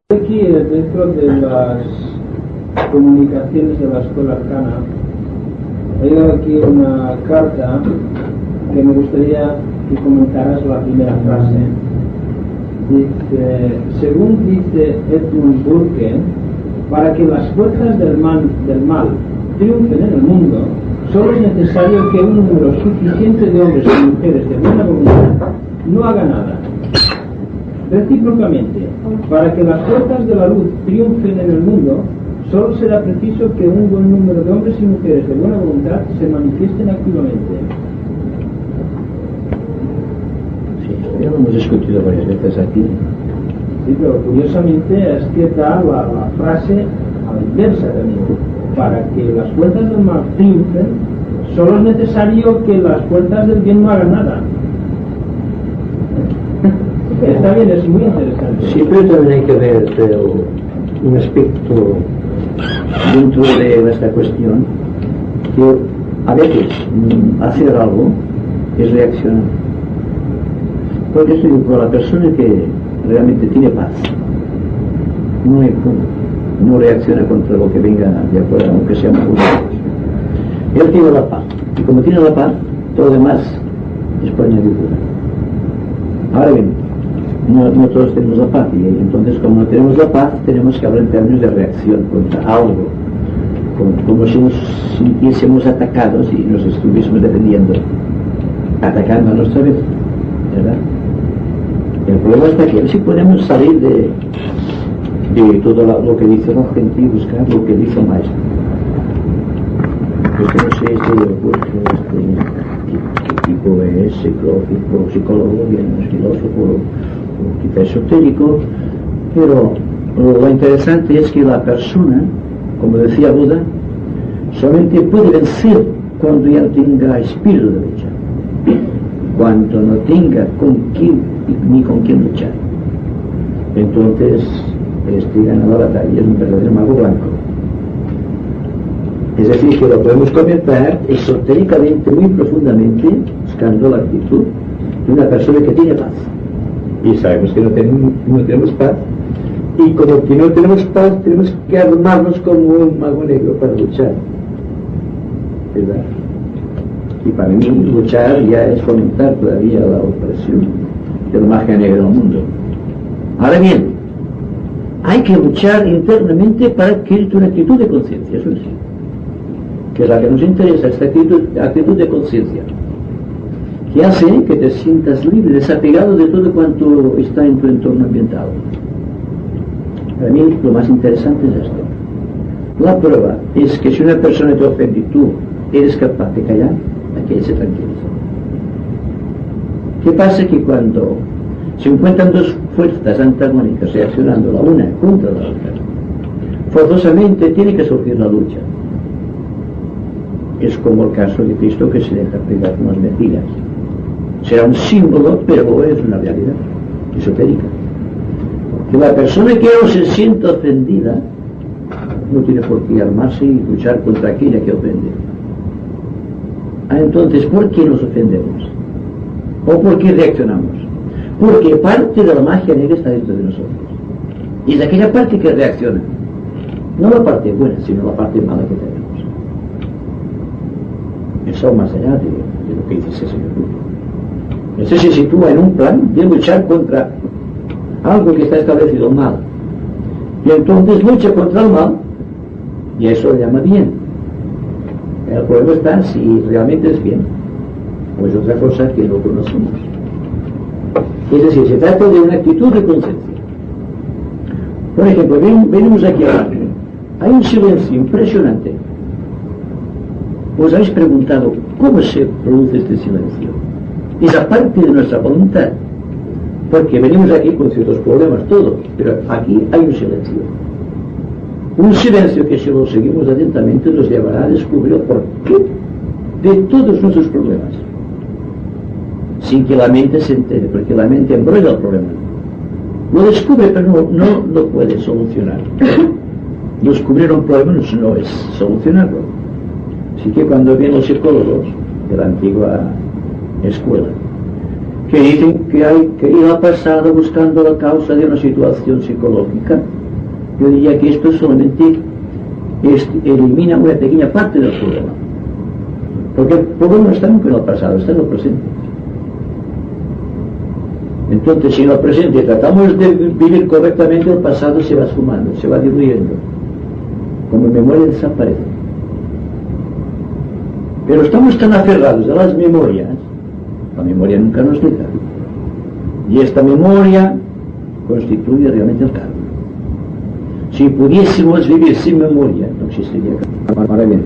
Aquí, dentro de las comunicaciones de la escuela arcana, he dado aquí una carta que me gustaría que comentaras la primera frase. Dice, según dice Edmund Burke, para que las fuerzas del mal triunfen en el mundo, solo es necesario que un número suficiente de hombres y mujeres de buena voluntad no haga nada. Recíprocamente, para que las fuerzas de la luz triunfen en el mundo, solo será preciso que un buen número de hombres y mujeres de buena voluntad se manifiesten activamente. Sí, ya lo hemos discutido varias veces aquí. Sí, pero curiosamente es que da la frase a la inversa también. Para que las fuerzas del mal triunfen, solo es necesario que las fuerzas del bien no hagan nada. Está bien, es muy interesante. Sí, pero también hay que ver un aspecto dentro de esta cuestión, que a veces hacer algo es reaccionar. Porque esto digo, por la persona que realmente tiene paz, no reacciona contra lo que venga de afuera, aunque sea muy bueno. Él tiene la paz, y como tiene la paz, todo lo demás es por añadidura. Ahora bien, no todos tenemos la paz, y entonces como no tenemos la paz, tenemos que hablar en términos de reacción contra algo, como si nos sintiésemos atacados y nos estuviésemos defendiendo, atacando a nuestra vez, ¿verdad? El problema está que si podemos salir de todo lo que dice la gente y buscar lo que dice el maestro. Pues que no sé qué tipo es, psicólogo, bien es filósofo, o quizá esotérico, pero lo interesante es que la persona, como decía Buda, solamente puede vencer cuando ya no tenga espíritu de lucha, cuando no tenga ni con quién luchar. Entonces gana la batalla, es un verdadero mago blanco. Es decir, que lo podemos comentar esotéricamente, muy profundamente, buscando la actitud de una persona que tiene paz. Y sabemos que no tenemos paz, y como que no tenemos paz, tenemos que armarnos como un mago negro para luchar, ¿verdad? Y para mí luchar ya es fomentar todavía la opresión de la magia negra del mundo. Ahora bien, hay que luchar internamente para adquirir una actitud de conciencia, eso sí, que es la que nos interesa, esta actitud de conciencia, que hace que te sientas libre, desapegado de todo cuanto está en tu entorno ambiental. Para mí lo más interesante es esto. La prueba es que si una persona te ofende y tú eres capaz de callar, aquella se tranquiliza. ¿Qué pasa? Que cuando se encuentran dos fuerzas antagónicas reaccionando la una contra la otra, forzosamente tiene que surgir la lucha. Es como el caso de Cristo que se deja pegar con las mentiras. Será un símbolo, pero es una realidad esotérica. Que la persona que no se sienta ofendida no tiene por qué armarse y luchar contra aquella que ofende. Entonces, ¿por qué nos ofendemos? ¿O por qué reaccionamos? Porque parte de la magia negra está dentro de nosotros. Y es aquella parte que reacciona. No la parte buena, sino la parte mala que tenemos. Eso más allá de lo que dice ese señor. Eso se sitúa en un plan de luchar contra algo que está establecido mal. Y entonces lucha contra el mal, y eso le llama bien. El problema está si realmente es bien, o es otra cosa que no conocemos. Es decir, se trata de una actitud de conciencia. Por ejemplo, venimos aquí ahora. Hay un silencio impresionante. ¿Os habéis preguntado cómo se produce este silencio? Es aparte de nuestra voluntad. Porque venimos aquí con ciertos problemas todos, pero aquí hay un silencio. Un silencio que si lo seguimos atentamente nos llevará a descubrir el porqué de todos nuestros problemas. Sin que la mente se entere, porque la mente embrolla el problema. Lo descubre, pero no lo puede solucionar. Descubrir un problema no es solucionarlo. Así que cuando vienen los psicólogos de la antigua escuela que dicen que hay que ir al pasado buscando la causa de una situación psicológica. Yo diría que esto solamente elimina una pequeña parte del problema, porque el problema no está nunca en el pasado, está en el presente. Entonces, si en el presente tratamos de vivir correctamente, el pasado se va esfumando, se va diluyendo, como memoria desaparece. Pero estamos tan aferrados a las memorias, la memoria nunca nos deja, y esta memoria constituye realmente el karma. Si pudiésemos vivir sin memoria, no existiría karma. Ahora bien,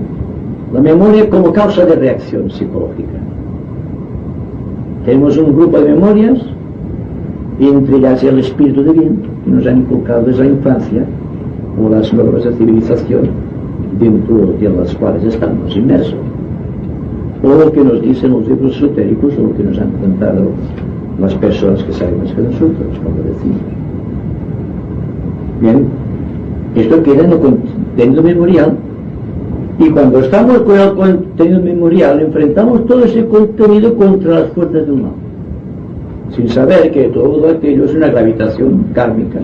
la memoria como causa de reacción psicológica. Tenemos un grupo de memorias, y entre ellas el espíritu de bien, que nos han inculcado desde la infancia, o las normas de civilización dentro de las cuales estamos inmersos, o lo que nos dicen los libros esotéricos, o lo que nos han contado las personas que saben más que nosotros, como decimos. Bien, esto queda en el contenido memorial, y cuando estamos con el contenido memorial enfrentamos todo ese contenido contra las fuerzas del mal, sin saber que todo aquello es una gravitación kármica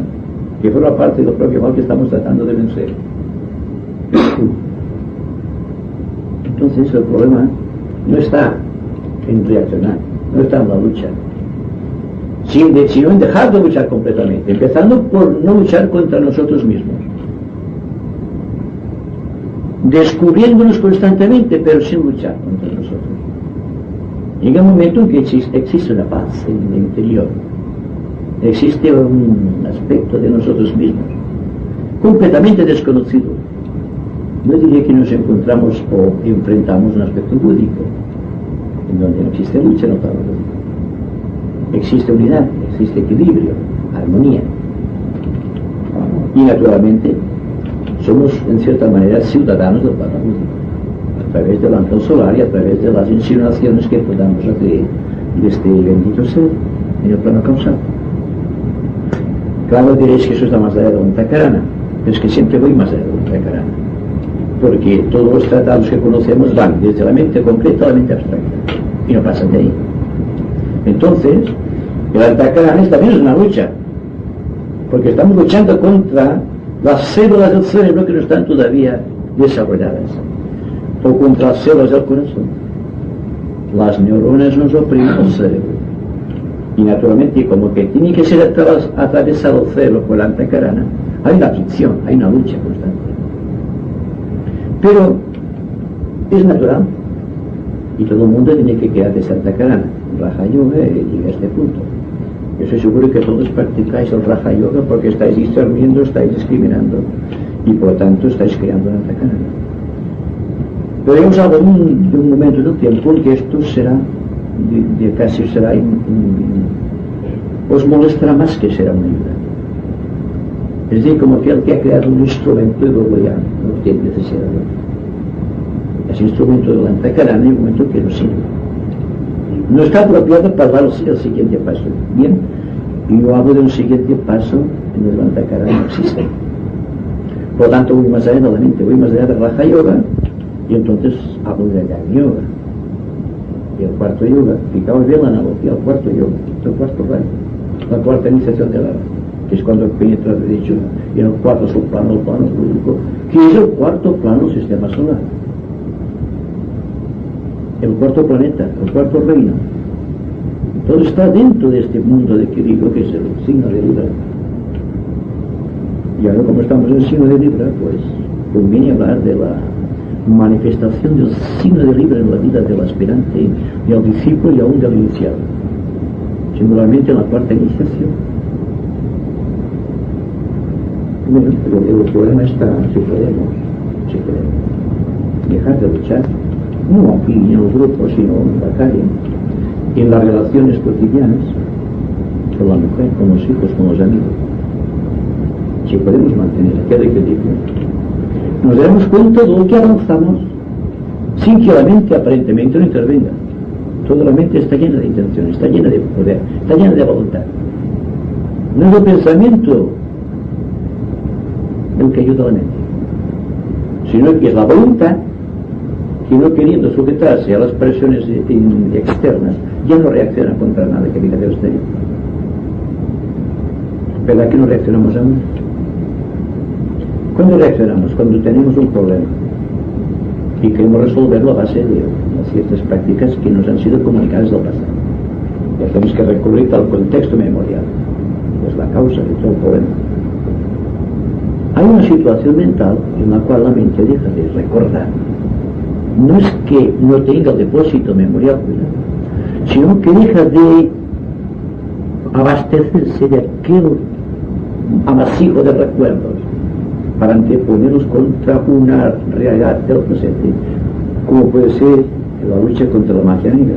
que forma parte del propio mal que estamos tratando de vencer. Entonces el problema no está en reaccionar, no está en la lucha, sino en dejar de luchar completamente, empezando por no luchar contra nosotros mismos, descubriéndonos constantemente, pero sin luchar contra nosotros. Llega un momento en que existe una paz en el interior, existe un aspecto de nosotros mismos completamente desconocido. No diría que nos encontramos o enfrentamos un aspecto búdico, en donde no existe lucha, no está búdico. Existe unidad, existe equilibrio, armonía. Y naturalmente somos en cierta manera ciudadanos del plano búdico, a través del ángel solar y a través de las insinuaciones que podamos hacer de este bendito ser en el plano causal. Claro, diréis que eso está más allá de la Antakarana, pero es que siempre voy más allá de la Antakarana, porque todos los tratados que conocemos van desde la mente concreta a la mente abstracta y no pasan de ahí. Entonces, el Antakarana también es una lucha, porque estamos luchando contra las células del cerebro que no están todavía desarrolladas, o contra las células del corazón. Las neuronas nos oprimen el cerebro, y naturalmente, como que tiene que ser atravesado el cerebro por la Antakarana, hay una fricción, hay una lucha constante. Pero es natural, y todo el mundo tiene que quedar de esa Antakarana. Raja Yoga llega a este punto. Yo estoy seguro que todos practicáis el Raja Yoga porque estáis discerniendo, estáis discriminando, y por lo tanto estáis creando una Antakarana. Pero hemos hablado de un momento del tiempo en que esto será, casi será, os molestará más que será una ayuda. Es decir, como aquel que ha creado un instrumento y luego ya no tiene necesidad de otro. Ese instrumento de la Antakarana hay un momento que no sirve. No está apropiado para dar el siguiente paso. Bien, y yo hablo de un siguiente paso en el que la Antakarana no existe. Por lo tanto, voy más allá de la mente, voy más allá de Raja Yoga, y entonces hablo de Yang Yoga. Y el cuarto yoga, fijaos bien la analogía, el cuarto yoga, el cuarto rayo, la cuarta iniciación de la, que es cuando penetra de dicho, y en el cuarto subplano, el plano público, que es el cuarto plano del sistema solar, el cuarto planeta, el cuarto reino. Todo está dentro de este mundo de equilibrio que es el signo de Libra. Y ahora, como estamos en el signo de Libra, pues conviene hablar de la manifestación del signo de Libra en la vida del aspirante, del discípulo y aún del iniciado, singularmente en la cuarta iniciación. Bueno, pero el problema está si podemos dejar de luchar, no aquí en los grupos, sino en la calle, en las relaciones cotidianas, con la mujer, con los hijos, con los amigos. Si podemos mantener aquel equilibrio, nos daremos cuenta de lo que avanzamos sin que la mente aparentemente no intervenga. Toda la mente está llena de intención, está llena de poder, está llena de voluntad. No es el pensamiento el que ayuda a la mente, sino que es la voluntad que no queriendo sujetarse a las presiones externas, ya no reacciona contra nada que venga del exterior. ¿Verdad que no reaccionamos aún? ¿Cuándo reaccionamos? Cuando tenemos un problema y queremos resolverlo a base de ciertas prácticas que nos han sido comunicadas del pasado. Ya tenemos que recurrir al contexto memorial, es la causa de todo el problema. Hay una situación mental en la cual la mente deja de recordar. No es que no tenga el depósito memorial, sino que deja de abastecerse de aquel amasijo de recuerdos para anteponerlos contra una realidad del presente, como puede ser la lucha contra la magia negra.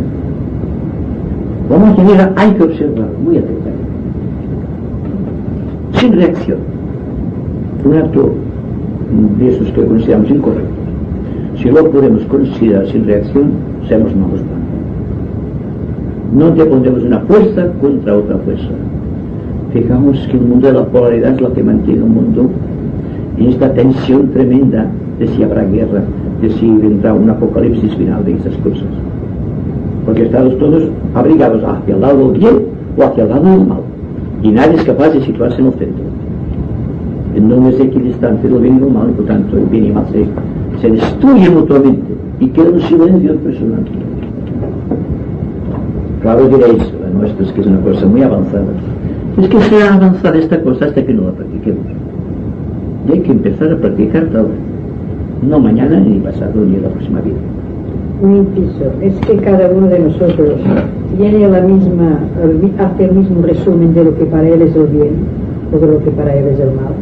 La magia negra hay que observar muy atentamente, sin reacción. Un acto de esos que consideramos incorrectos, si lo podemos considerar sin reacción, seamos malos planos. No antepondremos una fuerza contra otra fuerza. Fijamos que el mundo de la polaridad es lo que mantiene el mundo en esta tensión tremenda de si habrá guerra, de si vendrá un apocalipsis final, de esas cosas. Porque estamos todos abrigados hacia el lado del bien o hacia el lado del mal, y nadie es capaz de situarse en el centro, en donde es equidistante del bien y del mal, y por tanto el bien y el mal se destruyen mutuamente y queda un silencio impresionante. Claro, diréis, bueno, esto es que es una cosa muy avanzada. Es que sea avanzada esta cosa hasta que no la practiquemos. Y hay que empezar a practicar todo. No mañana, ni pasado, ni en la próxima vida. Un inciso, es que cada uno de nosotros tiene hace el mismo resumen de lo que para él es el bien o de lo que para él es el mal.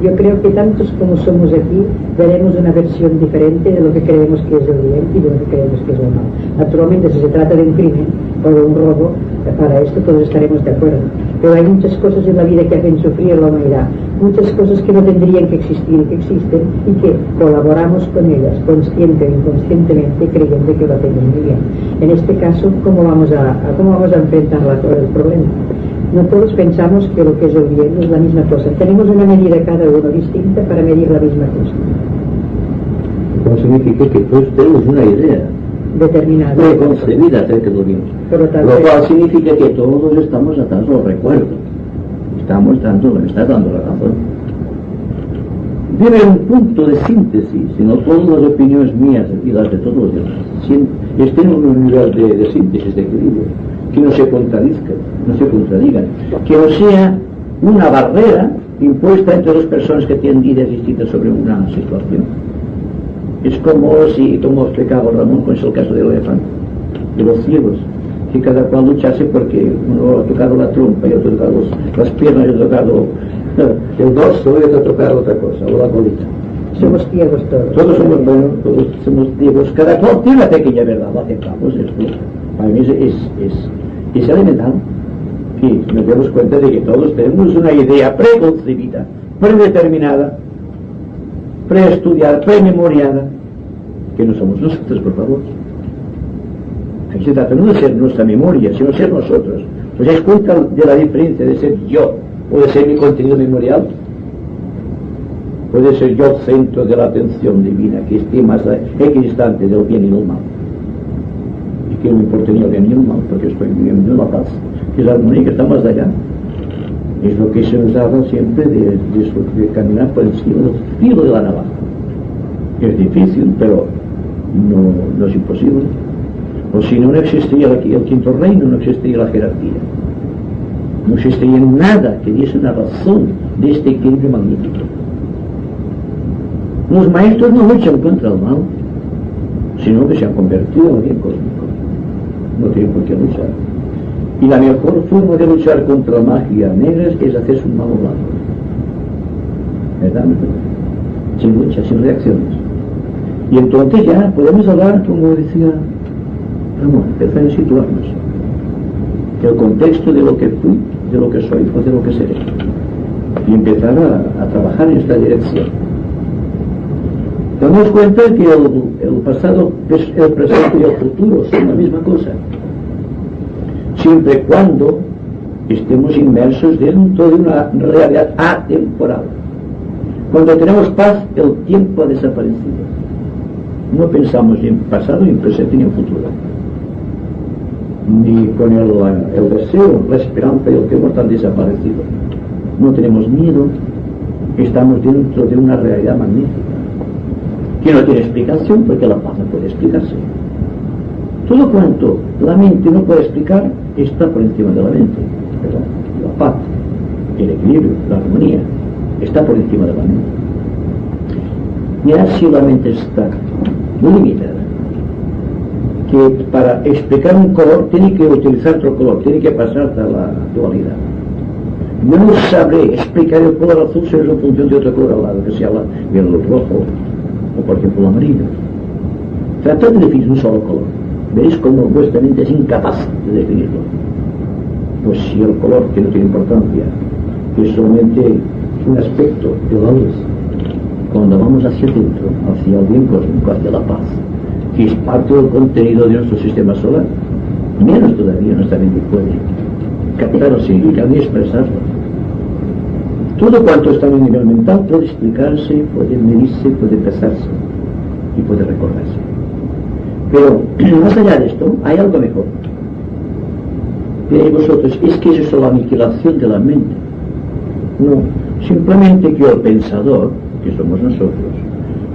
Yo creo que tantos como somos aquí veremos una versión diferente de lo que creemos que es el bien y de lo que creemos que es el mal. Naturalmente, si se trata de un crimen o de un robo, para esto todos estaremos de acuerdo. Pero hay muchas cosas en la vida que hacen sufrir a la humanidad, muchas cosas que no tendrían que existir y que existen, y que colaboramos con ellas, consciente o inconscientemente, creyendo que lo hacemos muy bien. En este caso, ¿cómo vamos a enfrentar el problema? No todos pensamos que lo que es el bien es la misma cosa. Tenemos una medida cada uno distinta para medir la misma cosa. Eso significa que todos tenemos una idea determinada, preconcebida acerca del bien. Lo cual significa que todos estamos atados al recuerdo. Me está dando la razón. Debe haber un punto de síntesis, si no todas las opiniones mías y las de todos los demás estén en un nivel de síntesis, de equilibrio, que no se contradigan, que no sea una barrera impuesta entre dos personas que tienen ideas distintas sobre una situación. Es como explicaba Ramón con el caso del elefante, de los ciegos, que cada cual luchase porque uno ha tocado la trompa y otro ha tocado las piernas y otro ha tocado el dorso y otro ha tocado otra cosa, o la colita. Somos ciegos todos. Todos somos ciegos, cada cual tiene una pequeña verdad, lo aceptamos, esto para mí es elemental. Y nos damos cuenta de que todos tenemos una idea preconcebida, predeterminada, preestudiada, prememoriada, que no somos nosotros, por favor. Aquí se trata no de ser nuestra memoria, sino de ser nosotros. ¿Os dais cuenta de la diferencia de ser yo o de ser mi contenido memorial? Puede ser yo el centro de la atención divina, que esté más equidistante del bien y del mal, y que no me importe ni el bien ni el mal, porque estoy viviendo en la paz, que es la armonía que está más allá. Es lo que se nos habla siempre de caminar por encima del filo de la navaja. Es difícil, pero no es imposible. O si no existiría el quinto reino, no existiría la jerarquía. No existiría nada que diese una razón de este equilibrio magnífico. Los maestros no luchan contra el mal, sino que se han convertido en el bien cósmico. No tienen por qué luchar. Y la mejor forma de luchar contra la magia negra es hacerse un malo blanco. ¿Verdad? Sin lucha, sin reacciones. Y entonces ya podemos hablar, como decía Ramón, empezar a situarnos. El contexto de lo que fui, de lo que soy o de lo que seré. Y empezar a trabajar en esta dirección. Damos cuenta que el pasado, el presente y el futuro son la misma cosa, siempre y cuando estemos inmersos dentro de una realidad atemporal. Cuando tenemos paz, el tiempo ha desaparecido. No pensamos ni en pasado, ni en presente, ni en futuro. Ni con el deseo, la esperanza y el temor tan desaparecido. No tenemos miedo, estamos dentro de una realidad magnífica, que no tiene explicación porque la paz no puede explicarse. Todo cuanto la mente no puede explicar está por encima de la mente. Perdón, la paz, el equilibrio, la armonía, está por encima de la mente. Y así la mente está limitada, que para explicar un color tiene que utilizar otro color, tiene que pasar a la dualidad. No sabré explicar el color azul si es en función de otro color al lado, que sea bien el rojo o por ejemplo el amarillo. Tratad de definir un solo color. Veréis cómo vuestra mente es incapaz de definirlo. Pues si el color, que no tiene importancia, que es solamente un aspecto de la luz, cuando vamos hacia dentro, hacia el bien cósmico, hacia la paz, que es parte del contenido de nuestro sistema solar, menos todavía nuestra mente puede captar el significado y expresarlo. Todo cuanto está en el nivel mental puede explicarse, puede medirse, puede pesarse y puede recordarse. Pero más allá de esto, hay algo mejor. Veréis vosotros, es que eso es la aniquilación de la mente. No, simplemente que el pensador, que somos nosotros,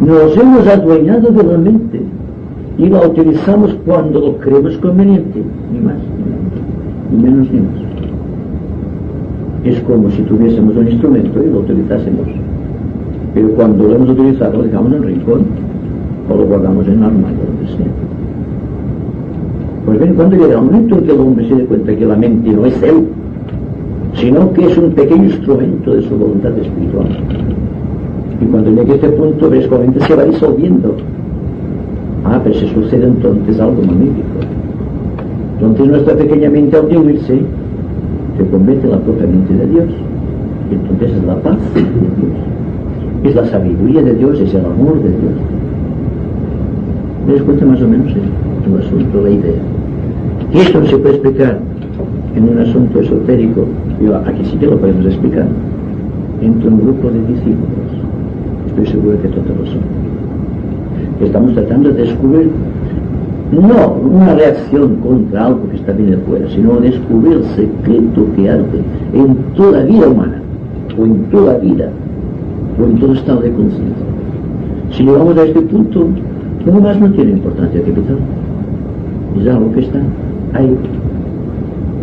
nos hemos adueñado de la mente y la utilizamos cuando lo creemos conveniente, ni más, ni menos, ni más. Es como si tuviésemos un instrumento y lo utilizásemos, pero cuando lo hemos utilizado lo dejamos en un rincón o lo guardamos en el armario, donde sea. Pues bien, cuando llega el momento en que el hombre se dé cuenta que la mente no es él, sino que es un pequeño instrumento de su voluntad espiritual, y cuando llegue a este punto ves que la mente se va disolviendo, pero se sucede entonces algo magnífico. Entonces nuestra pequeña mente, al diluirse, se convierte en la propia mente de Dios, y entonces es la paz de Dios, es la sabiduría de Dios, es el amor de Dios. ¿Me das cuenta más o menos el asunto, la idea? Y esto no se puede explicar en un asunto esotérico, aquí sí que lo podemos explicar, entre un grupo de discípulos, estoy seguro que todos lo son. Estamos tratando de descubrir no una reacción contra algo que está bien de fuera, sino descubrir el secreto que arde en toda vida humana, o en toda vida, o en todo estado de conciencia. Si llegamos a este punto, lo demás no tiene importancia capital. Es algo que está ahí.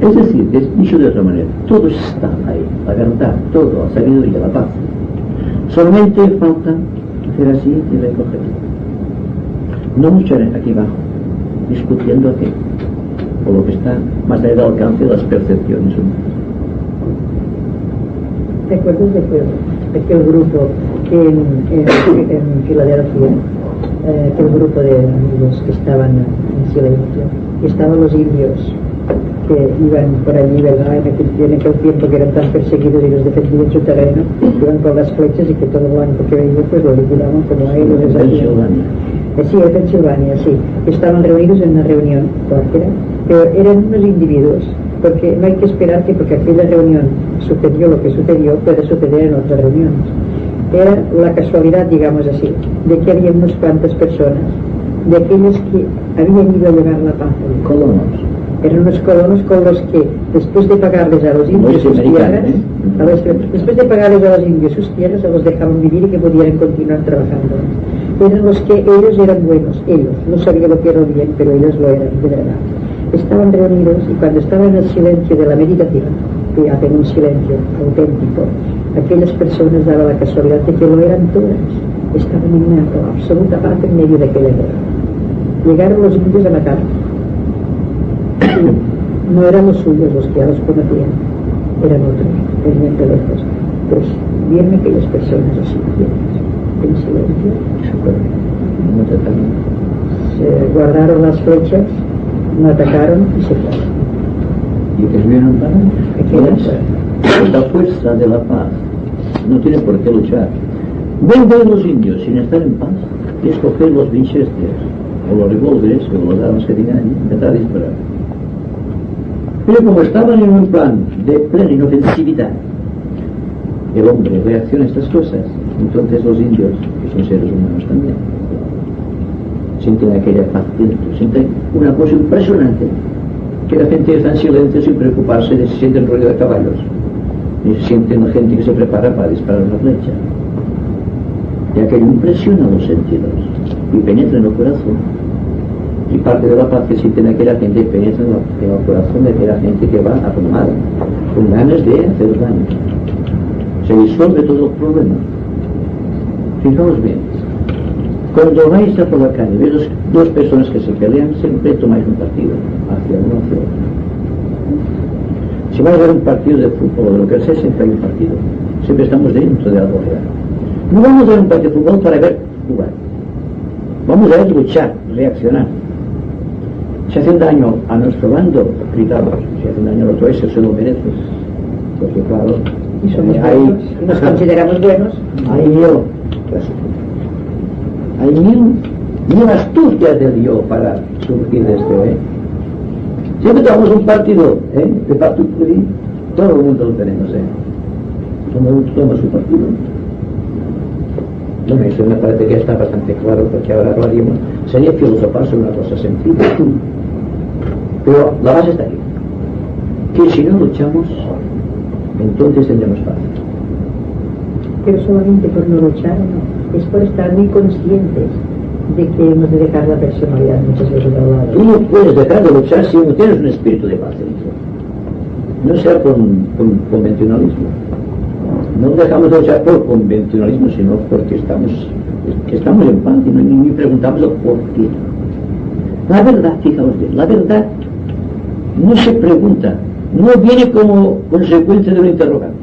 Es decir, dicho de otra manera, todo está ahí, la verdad, todo, la sabiduría, la paz. Solamente falta hacer así y recoger. No mucho aquí abajo, discutiendo aquí, por lo que está más allá del alcance de las percepciones humanas. ¿Te acuerdas de aquel grupo que en Filadelfia, aquel grupo de amigos que estaban en silencio, y estaban los indios que iban por allí, ¿verdad? En aquel tiempo que eran tan perseguidos y los defendían en su terreno, iban con las flechas y que todo blanco que veía pues lo liquidaban como a ellos les hacían. Sí, en Pensilvania, sí. Estaban reunidos en una reunión cualquiera, pero eran unos individuos, porque no hay que esperar que porque aquella reunión sucedió lo que sucedió, puede suceder en otras reuniones. Era la casualidad, digamos así, de que había unas cuantas personas, de aquellos que habían ido a llevar la paz. Colonos. Eran unos colonos con los que, después de pagarles a los indios sus tierras, después de pagarles a los indios sus tierras, se los dejaban vivir y que pudieran continuar trabajando. Eran los que ellos eran buenos, ellos, no sabía lo que era bien, pero ellos lo eran, de verdad. Estaban reunidos y cuando estaban en el silencio de la meditación, que hacen un silencio auténtico, aquellas personas daban la casualidad de que lo eran todas, estaban en una absoluta paz en medio de aquella guerra. Llegaron los indios a matar. No eran los suyos los que ya los conocían, eran otros, venían de lejos. Pues vieron aquellas personas así, en silencio, se guardaron las flechas, no atacaron y se fueron. ¿Y que vieron para? La fuerza de la paz no tiene por qué luchar. Ven los indios sin estar en paz y escoger los Winchesters o los revólveres o las armas que tengan allí, empezar a disparar. Pero como estaban en un plan de plena inofensividad, el hombre reacciona a estas cosas, entonces los indios, que son seres humanos también, sienten aquella paz dentro, sienten una cosa impresionante, que la gente está en silencio sin preocuparse de si sienten ruido de caballos, ni se sienten la gente que se prepara para disparar una flecha. Y aquello impresiona los sentidos y penetra en el corazón. Y parte de la paz que sienten aquella gente penetra en el corazón de aquella gente que va abrumada, con ganas de hacer daño. Se disuelve todo el problema. Fijaos bien, cuando vais a por la calle y veis dos personas que se pelean, siempre tomáis un partido, hacia uno hacia otro. Si vais a ver un partido de fútbol o de lo que sea, siempre hay un partido. Siempre estamos dentro de algo real. No vamos a ver un partido de fútbol para ver jugar. Vamos a ver luchar, reaccionar. Si hacen daño a nuestro bando, gritamos. Si hacen daño al otro, ese se lo merece. Porque claro, y somos buenos, nos consideramos buenos. Hay mil astucias del yo para surgir de esto, Siempre tomamos un partido, de Patupuri, todo el mundo lo tenemos, Toma su partido. Bueno, eso me parece que está bastante claro, porque ahora hablaríamos, sería filosofar sobre una cosa sencilla. Pero la base está aquí. Que si no luchamos, entonces tendremos paz. Pero solamente por no luchar, no. Es por estar muy conscientes de que hemos de dejar la personalidad muchas veces al lado. Tú no puedes dejar de luchar si no tienes un espíritu de paz dentro. No sea con convencionalismo. No dejamos de luchar por convencionalismo, sino porque estamos en paz y ni preguntamos el por qué. La verdad, fijaos bien, la verdad no se pregunta, no viene como consecuencia de un interrogante.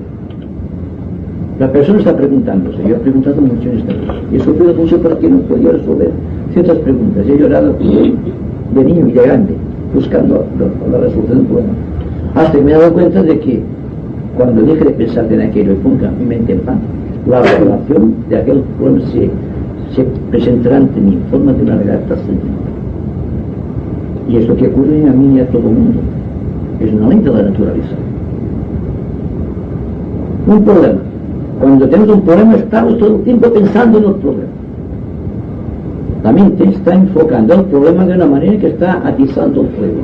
La persona está preguntándose. Yo he preguntado mucho en esta vida y he sufrido mucho porque no podía resolver ciertas preguntas. He llorado de niño y de grande buscando la resolución del problema, hasta que me he dado cuenta de que cuando deje de pensar en aquello y ponga mi mente en paz, la revelación de aquel problema se presentará ante mí en forma de una realidad trascendente. Y es lo que ocurre a mí y a todo el mundo. Es una ley de la naturaleza. Un problema. Cuando tenemos un problema estamos todo el tiempo pensando en el problema. La mente está enfocando el problema de una manera que está atizando el fuego.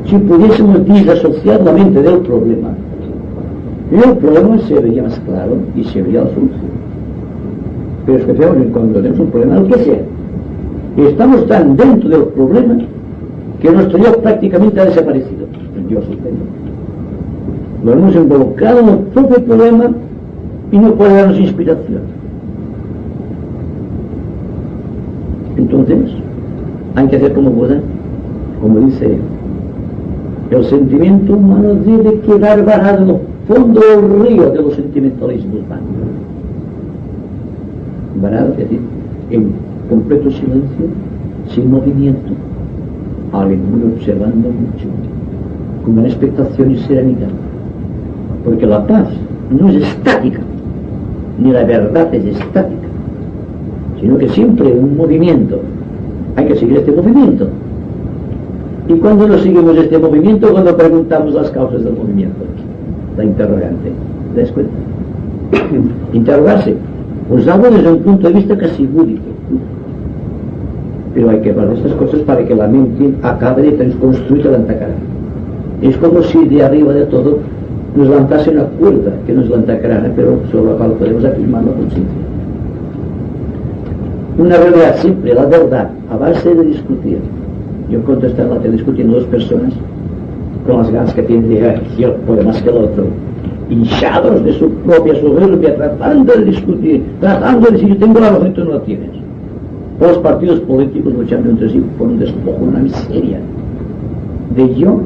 Si pudiésemos disasociar la mente del problema, el problema se vería más claro y se vería la solución. Pero especialmente cuando tenemos un problema, el que sea, estamos tan dentro del problema que nuestro yo prácticamente ha desaparecido. El yo supremo. Lo hemos involucrado en el propio problema y no puede darnos inspiración. Entonces, hay que hacer como Buda, como dice, el sentimiento humano debe quedar varado en el fondo del río de los sentimentalismos vanos. Varado, es decir, en completo silencio, sin movimiento, alguien muy observando mucho, con una expectación y serenidad. Porque la paz no es estática, ni la verdad es estática, sino que siempre hay un movimiento. Hay que seguir este movimiento. Y cuando no seguimos este movimiento, cuando preguntamos las causas del movimiento, la interrogante, ¿te das cuenta? Interrogarse, os hablo desde un punto de vista casi búdico. Pero hay que hablar de estas cosas para que la mente acabe de transconstruir la antacara. Es como si de arriba de todo nos levantase una cuerda que nos la antacara, pero sobre la cual podemos afirmar la conciencia. Una realidad simple, la verdad, a base de discutir. Yo encuentro estar discutiendo dos personas con las ganas que tienen de llegar, y yo puedo más que el otro, hinchados de su propia soberbia, tratando de discutir, tratando de decir, yo tengo la razón y tú no la tienes. O los partidos políticos luchando entre sí por un despojo, una miseria de yo,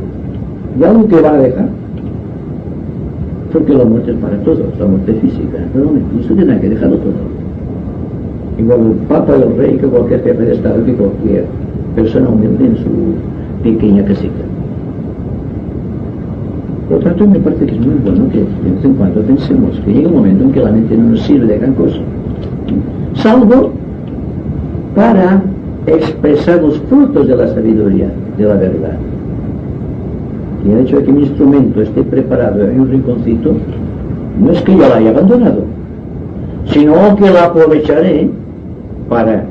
de algo que van a dejar. Porque la muerte es para todos, la muerte física, naturalmente, y eso tendrá que dejarlo todo. Igual el Papa y el Rey, que cualquier jefe de Estado, que cualquier persona humilde en su pequeña casita. Por lo tanto, me parece que es muy bueno que de vez en cuando pensemos que llega un momento en que la mente no nos sirve de gran cosa, salvo para expresar los frutos de la sabiduría, de la verdad. Y el hecho de que mi instrumento esté preparado en un rinconcito no es que yo la haya abandonado, sino que la aprovecharé para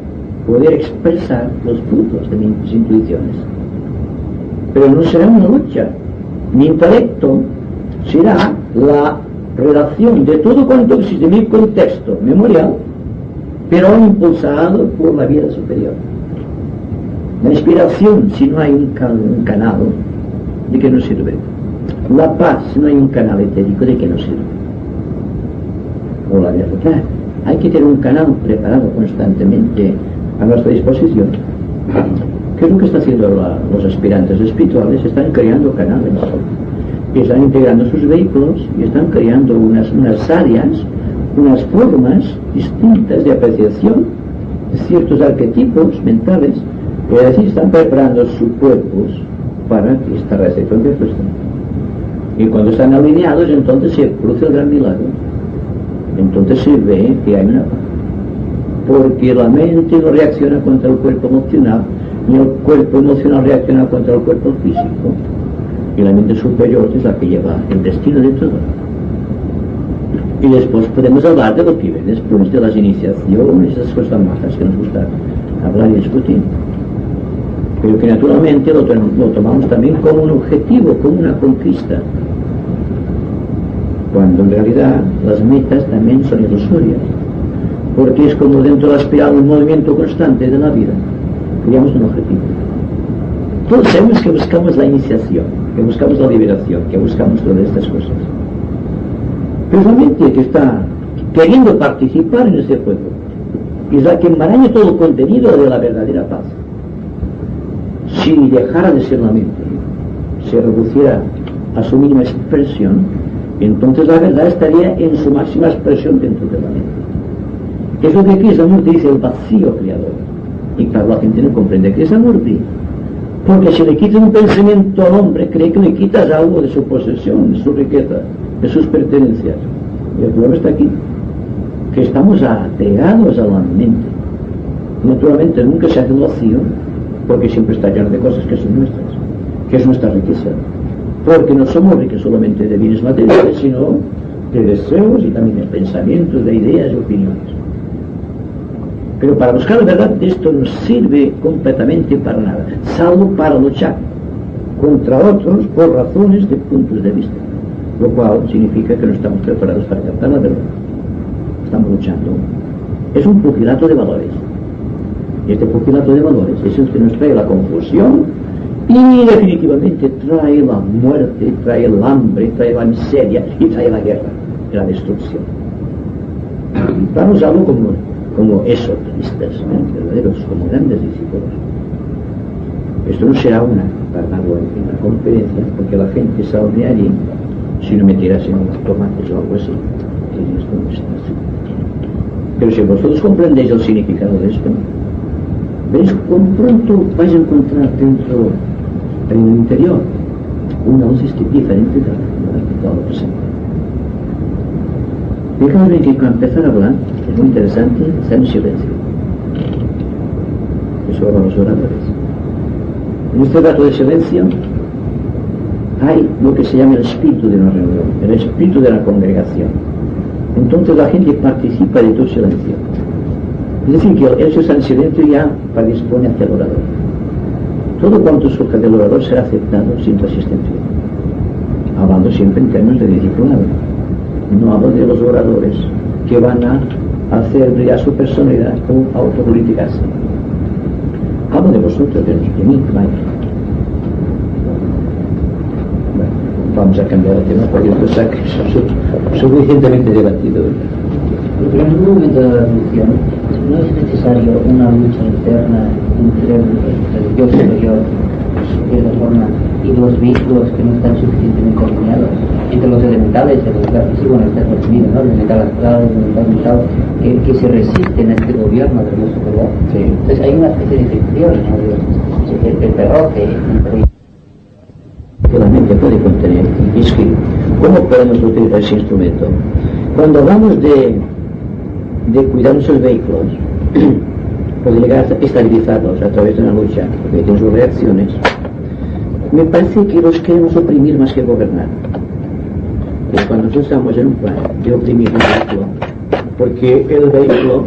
poder expresar los frutos de mis intuiciones. Pero no será una lucha. Mi intelecto será la relación de todo cuanto existe en mi contexto memorial, pero impulsado por la vida superior. La inspiración, si no hay un canal, ¿de qué nos sirve? La paz, si no hay un canal etérico, ¿de qué nos sirve? O la verdad, hay que tener un canal preparado constantemente a nuestra disposición. ¿Qué es lo que están haciendo los aspirantes espirituales? Están creando canales, están integrando sus vehículos y están creando unas áreas, unas formas distintas de apreciación de ciertos arquetipos mentales, es decir, están preparando sus cuerpos para esta recepción de fuerza. Y cuando están alineados, entonces se produce el gran milagro. Entonces se ve que hay una paz. Porque la mente no reacciona contra el cuerpo emocional, ni el cuerpo emocional reacciona contra el cuerpo físico. Y la mente superior es la que lleva el destino de todo. Y después podemos hablar de lo que viene después de las iniciaciones, esas cosas majas que nos gusta hablar y discutir. Pero que naturalmente lo tomamos también como un objetivo, como una conquista. Cuando en realidad las metas también son ilusorias. Porque es como dentro de la espiral un movimiento constante de la vida. Creamos un objetivo. Todos sabemos que buscamos la iniciación, que buscamos la liberación, que buscamos todas estas cosas. Pero la mente que está queriendo participar en ese juego es la que enmaraña todo el contenido de la verdadera paz. Si dejara de ser la mente, se reduciera a su mínima expresión, entonces la verdad estaría en su máxima expresión dentro de la mente. Es lo que aquí Krishnamurti dice, el vacío creador. Y claro, la gente no comprende que es Krishnamurti. Porque si le quitas un pensamiento al hombre, cree que le quitas algo de su posesión, de su riqueza, de sus pertenencias. Y el problema está aquí, que estamos apegados a la mente. Naturalmente nunca se hace el vacío, porque siempre está lleno de cosas que son nuestras, que es nuestra riqueza. Porque no somos ricos solamente de bienes materiales, sino de deseos y también de pensamientos, de ideas y opiniones. Pero para buscar la verdad, esto no sirve completamente para nada, salvo para luchar contra otros por razones de puntos de vista, lo cual significa que no estamos preparados para captar la verdad. Estamos luchando. Es un pugilato de valores. Y este pugilato de valores es el que nos trae la confusión y definitivamente trae la muerte, trae el hambre, trae la miseria y trae la guerra, la destrucción. Vamos a algo como esoteristas, verdaderos, como grandes discípulos. Esto no será para darlo en una conferencia, porque la gente saldría allí si no metieras en unos tomates o algo así. Pero si vosotros comprendéis el significado de esto, veréis cuán pronto vais a encontrar dentro, en el interior, una luz diferente de todo lo presente. Fíjate que al empezar a hablar, es muy interesante estar en silencio. Eso van los oradores. En este rato de silencio hay lo que se llama el espíritu de una reunión, el espíritu de la congregación. Entonces la gente participa de tu silencio. Es decir, que el hecho está en silencio ya predispone hacia el orador. Todo cuanto surja del orador será aceptado sin tu asistencia. Hablando siempre en términos de discipulado. No hablo de los oradores que van a hacer brillar su personalidad o autopoliticarse. Hablo de vosotros, de mí, vaya. Bueno, vamos a cambiar el tema porque esto es suficientemente debatido. Pero en un momento de la revolución no es necesario una lucha interna entre el yo superior, de cierta forma, y los vehículos que no están suficientemente alineados, entre los elementales, el elemental físico no está definido, ¿no? El elemental astral, el elemental mental, que se resisten a este gobierno del yo superior. Sí. Entonces hay una especie de fricción, ¿no? El perroque Que la mente puede contener. Y es que, ¿cómo podemos utilizar ese instrumento? Cuando hablamos de cuidar nuestros vehículos, poder llegar a estabilizarlos a través de una lucha, porque tienen sus reacciones, me parece que los queremos oprimir más que gobernar. Es cuando nosotros estamos en un plan de oprimir un vehículo, porque el vehículo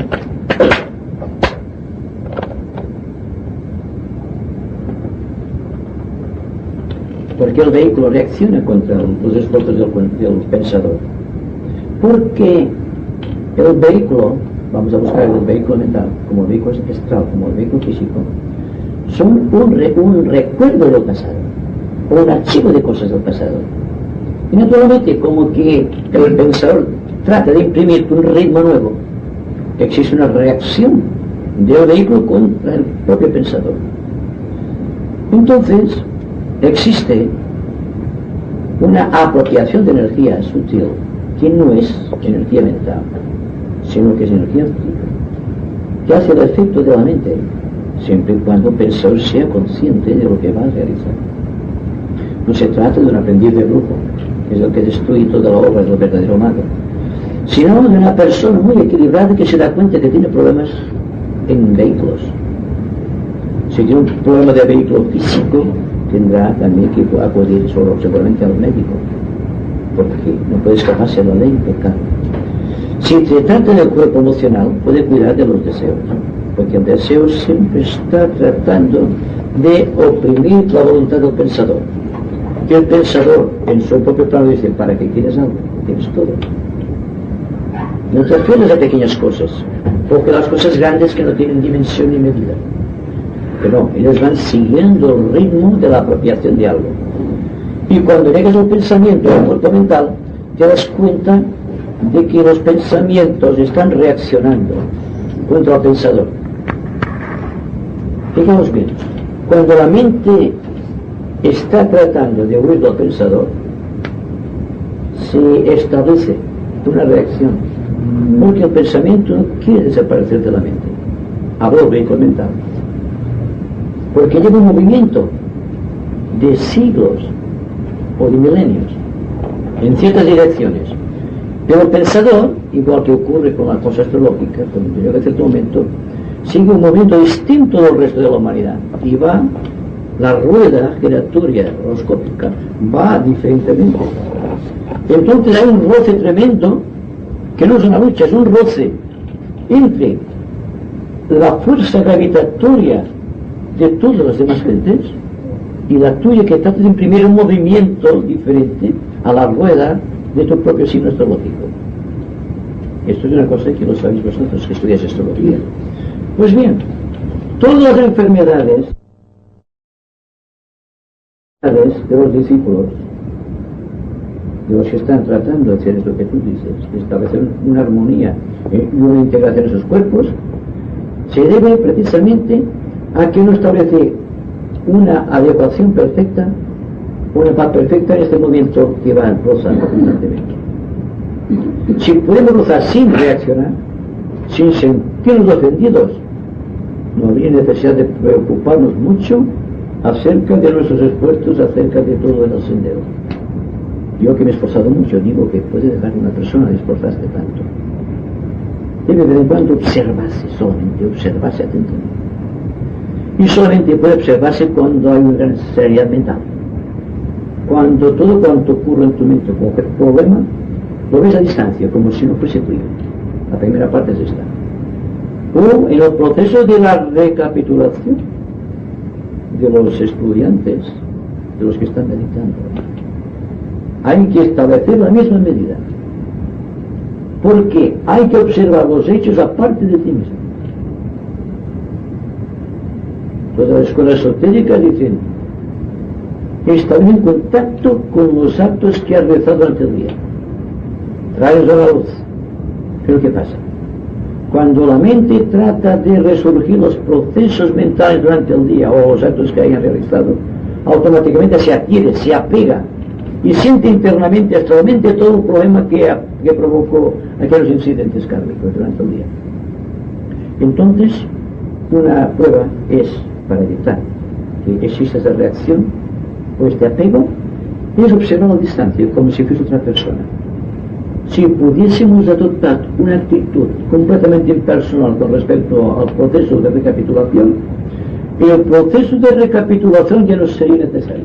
porque el vehículo reacciona contra los esfuerzos del pensador. Porque el vehículo, vamos a buscar el vehículo mental, como el vehículo astral, como el vehículo físico, son un recuerdo del pasado, o un archivo de cosas del pasado. Y naturalmente, como que el pensador trata de imprimir un ritmo nuevo, existe una reacción del vehículo contra el propio pensador. Entonces, existe una apropiación de energía sutil, que no es energía mental, sino que es energía física, que hace el efecto de la mente, siempre y cuando el pensador sea consciente de lo que va a realizar. No se trata de un aprendiz de brujo, que es el que destruye toda la obra del verdadero mago, sino de una persona muy equilibrada que se da cuenta que tiene problemas en vehículos. Si tiene un problema de vehículo físico, tendrá también que acudir seguramente al médico, porque no puede escaparse de la ley pecado. Si se trata del cuerpo emocional, puede cuidar de los deseos, porque el deseo siempre está tratando de oprimir la voluntad del pensador. Que el pensador en su propio plano dice: ¿para qué quieres algo? Tienes todo. No te refieres a pequeñas cosas, porque las cosas grandes que no tienen dimensión ni medida. Pero ellos van siguiendo el ritmo de la apropiación de algo. Y cuando llegas al pensamiento, al cuerpo mental, te das cuenta de que los pensamientos están reaccionando contra el pensador. Fijaos bien, cuando la mente está tratando de huir del pensador, se establece una reacción, porque el pensamiento no quiere desaparecer de la mente. Hablo del vehículo mental, porque lleva un movimiento de siglos o de milenios en ciertas direcciones. Pero el pensador, igual que ocurre con la cosa astrológica, cuando llega a cierto momento, sigue un movimiento distinto del resto de la humanidad, y va, la rueda giratoria horoscópica va diferentemente. Entonces hay un roce tremendo, que no es una lucha, es un roce entre la fuerza gravitatoria de todas las demás gentes y la tuya, que trata de imprimir un movimiento diferente a la rueda de tu propio signo astrológico. Esto es una cosa que lo sabéis vosotros que estudiáis astrología. Pues bien, todas las enfermedades de los discípulos, de los que están tratando de hacer esto que tú dices, de establecer una armonía y una integración en sus cuerpos, se debe precisamente a que uno establece una adecuación perfecta, una paz perfecta en este movimiento que va rozando constantemente. Si podemos rozar sin reaccionar, sin sentirnos ofendidos, no habría necesidad de preocuparnos mucho acerca de nuestros esfuerzos, acerca de todo el sendero. Yo, que me he esforzado mucho, digo que puede dejar una persona de esforzarse tanto. Debe de vez en cuando observarse, solamente observarse atentamente. Y solamente puede observarse cuando hay una gran seriedad mental. Cuando todo cuanto ocurre en tu mente, como cualquier problema, lo ves a distancia, como si no fuese tuyo. La primera parte es esta. O en el proceso de la recapitulación de los estudiantes, de los que están meditando, hay que establecer la misma medida, porque hay que observar los hechos aparte de ti mismo. Todas las escuelas esotéricas dicen: establece en contacto con los actos que has realizado durante el día, tráelos a la luz. Pero ¿qué pasa? Cuando la mente trata de resurgir los procesos mentales durante el día o los actos que hayan realizado, automáticamente se adhiere, se apega y siente internamente, astralmente, todo el problema que provocó aquellos incidentes kármicos durante el día. Entonces, una prueba es, para evitar que exista esa reacción o este apego, es observar a distancia como si fuese otra persona. Si pudiésemos adoptar una actitud completamente impersonal con respecto al proceso de recapitulación, el proceso de recapitulación ya no sería necesario,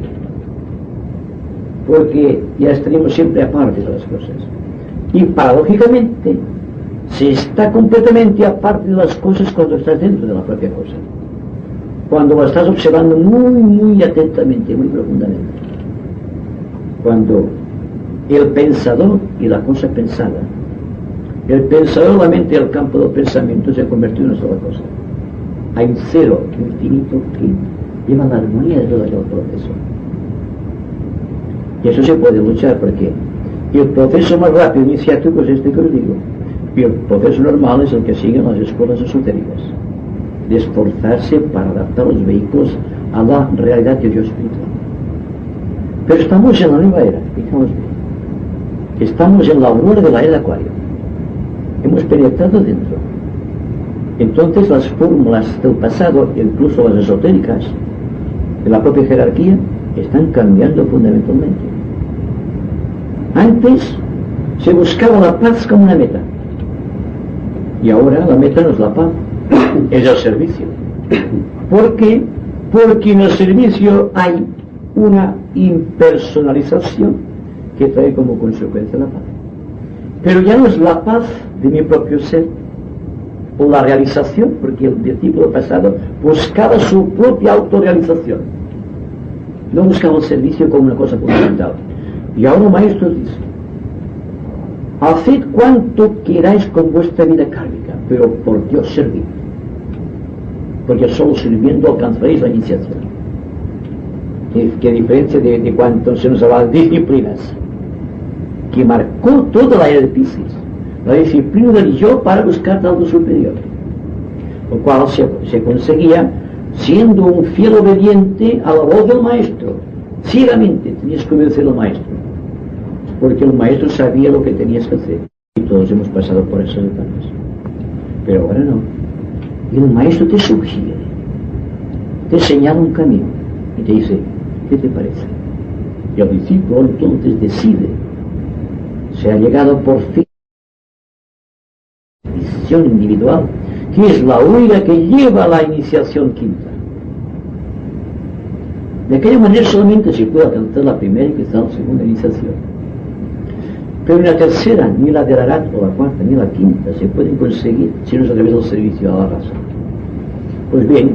porque ya estaríamos siempre aparte de las cosas. Y paradójicamente se está completamente aparte de las cosas cuando estás dentro de la propia cosa, cuando lo estás observando muy, muy atentamente, muy profundamente. cuando el pensador y la cosa pensada, el pensador, la mente y el campo del pensamiento se ha convertido en una sola cosa. Hay un cero infinito que lleva la armonía de todo aquel proceso. Y eso se puede luchar porque el proceso más rápido iniciático es este que os digo, y el proceso normal es el que siguen las escuelas esotéricas, de esforzarse para adaptar los vehículos a la realidad de Dios espiritual. Pero estamos en la nueva era, fijamos bien. Estamos en la aurora de la era de Acuario. Hemos penetrado dentro. Entonces las fórmulas del pasado, incluso las esotéricas, de la propia jerarquía, están cambiando fundamentalmente. Antes se buscaba la paz como una meta. Y ahora la meta no es la paz, es el servicio. ¿Por qué? Porque en el servicio hay una impersonalización que trae como consecuencia la paz. Pero ya no es la paz de mi propio ser o la realización, porque el discípulo pasado buscaba su propia autorrealización, no buscaba el servicio como una cosa fundamental. Y ahora el maestro dice: haced cuanto queráis con vuestra vida kármica, pero por Dios servid, porque solo sirviendo alcanzaréis la iniciación. Que diferencia de cuanto se nos habla de disciplinas, que marcó toda la era de Piscis, la disciplina del yo para buscar algo superior, lo cual se conseguía siendo un fiel obediente a la voz del maestro. Ciegamente tenías que obedecer al maestro, porque el maestro sabía lo que tenías que hacer, y todos hemos pasado por esas etapas. Pero ahora no. Y el maestro te sugiere, te señala un camino y te dice: ¿qué te parece? Y el discípulo entonces decide. Se ha llegado por fin a la decisión individual, que es la única que lleva a la iniciación quinta. De aquella manera solamente se puede alcanzar la primera y quizá la segunda iniciación. Pero en la tercera, ni la de la Arat, o la cuarta, ni la quinta se pueden conseguir si no es a través del servicio a la raza. Pues bien,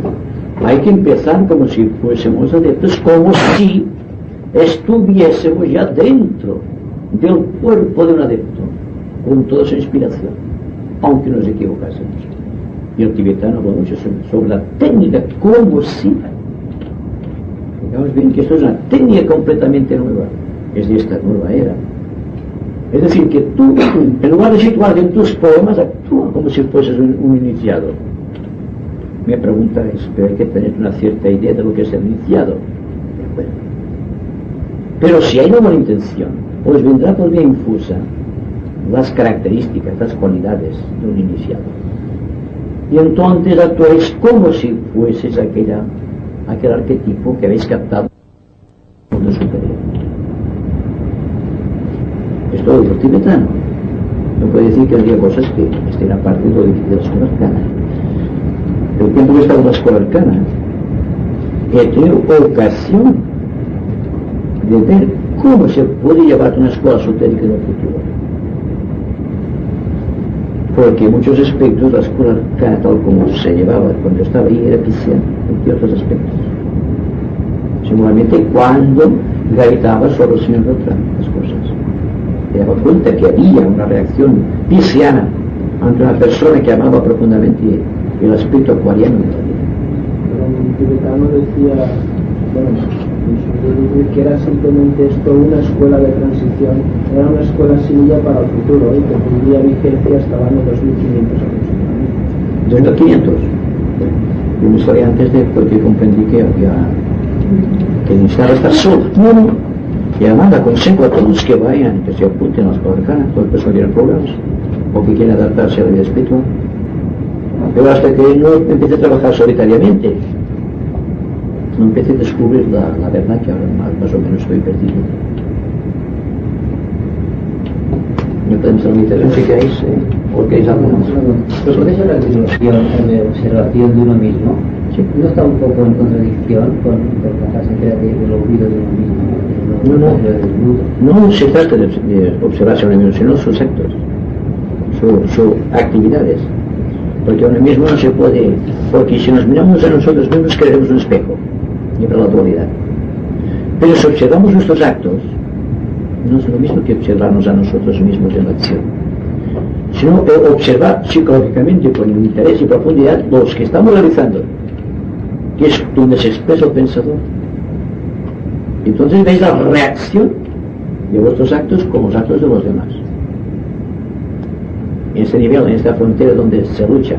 hay que empezar como si fuésemos adeptos, como si estuviésemos ya dentro del cuerpo de un adepto, con toda su inspiración, aunque nos equivocásemos. Y el tibetano habla mucho sobre la técnica, como si. Digamos bien que esto es una técnica completamente nueva, es de esta nueva era. Es decir, que tú, en lugar de situarte en tus poemas, actúa como si fueses un iniciado. Mi pregunta es: pero hay que tener una cierta idea de lo que es el iniciado. Bueno, pero si hay una buena intención, os vendrá por vía infusa las características, las cualidades de un iniciado. Y entonces actuáis como si fueses aquel arquetipo que habéis captado en el mundo superior. Esto es lo tibetano. No puede decir que había cosas que estén aparte de lo difícil de la escuela arcana. El tiempo que he estado en la escuela arcana, he tenido ocasión de ver cómo se puede llevar una escuela esotérica en el futuro. Porque en muchos aspectos la escuela arcana, tal como se llevaba cuando estaba ahí, era pisciana en ciertos aspectos. Seguramente cuando gritaba sobre el señor Beltrán las cosas, se daba cuenta que había una reacción pisciana ante una persona que amaba profundamente el aspecto acuariano de la vida. Pero un tibetano decía, que era simplemente esto una escuela de transición, era una escuela semilla para el futuro, y que tendría vigencia hasta el año 2500 aproximadamente. 2500. Yo me salí antes de, porque comprendí que necesitaba estar solo. Y además aconsejo a todos que vayan, que se apunten a la escuela arcana, todas las personas que tienen problemas o que quieren adaptarse a la vida espiritual. Pero hasta que no empiece a trabajar solitariamente, no empiece a descubrir la verdad, que ahora más o menos estoy perdido. ¿Me podemos permitir si queréis? ¿O queréis algo más? Los procesos de observación de uno mismo, sí, ¿no está un poco en contradicción con la fase del olvido de uno mismo? No se trata de observarse a uno mismo, sino sus actos, sus actividades. Porque ahora mismo no se puede, porque si nos miramos a nosotros mismos creemos un espejo, y para la dualidad. Pero si observamos nuestros actos, no es lo mismo que observarnos a nosotros mismos en la acción, sino observar psicológicamente con interés y profundidad los que estamos realizando, que es donde se expresa el pensador. Entonces veis la reacción de vuestros actos como los actos de los demás. En ese nivel, en esta frontera donde se lucha,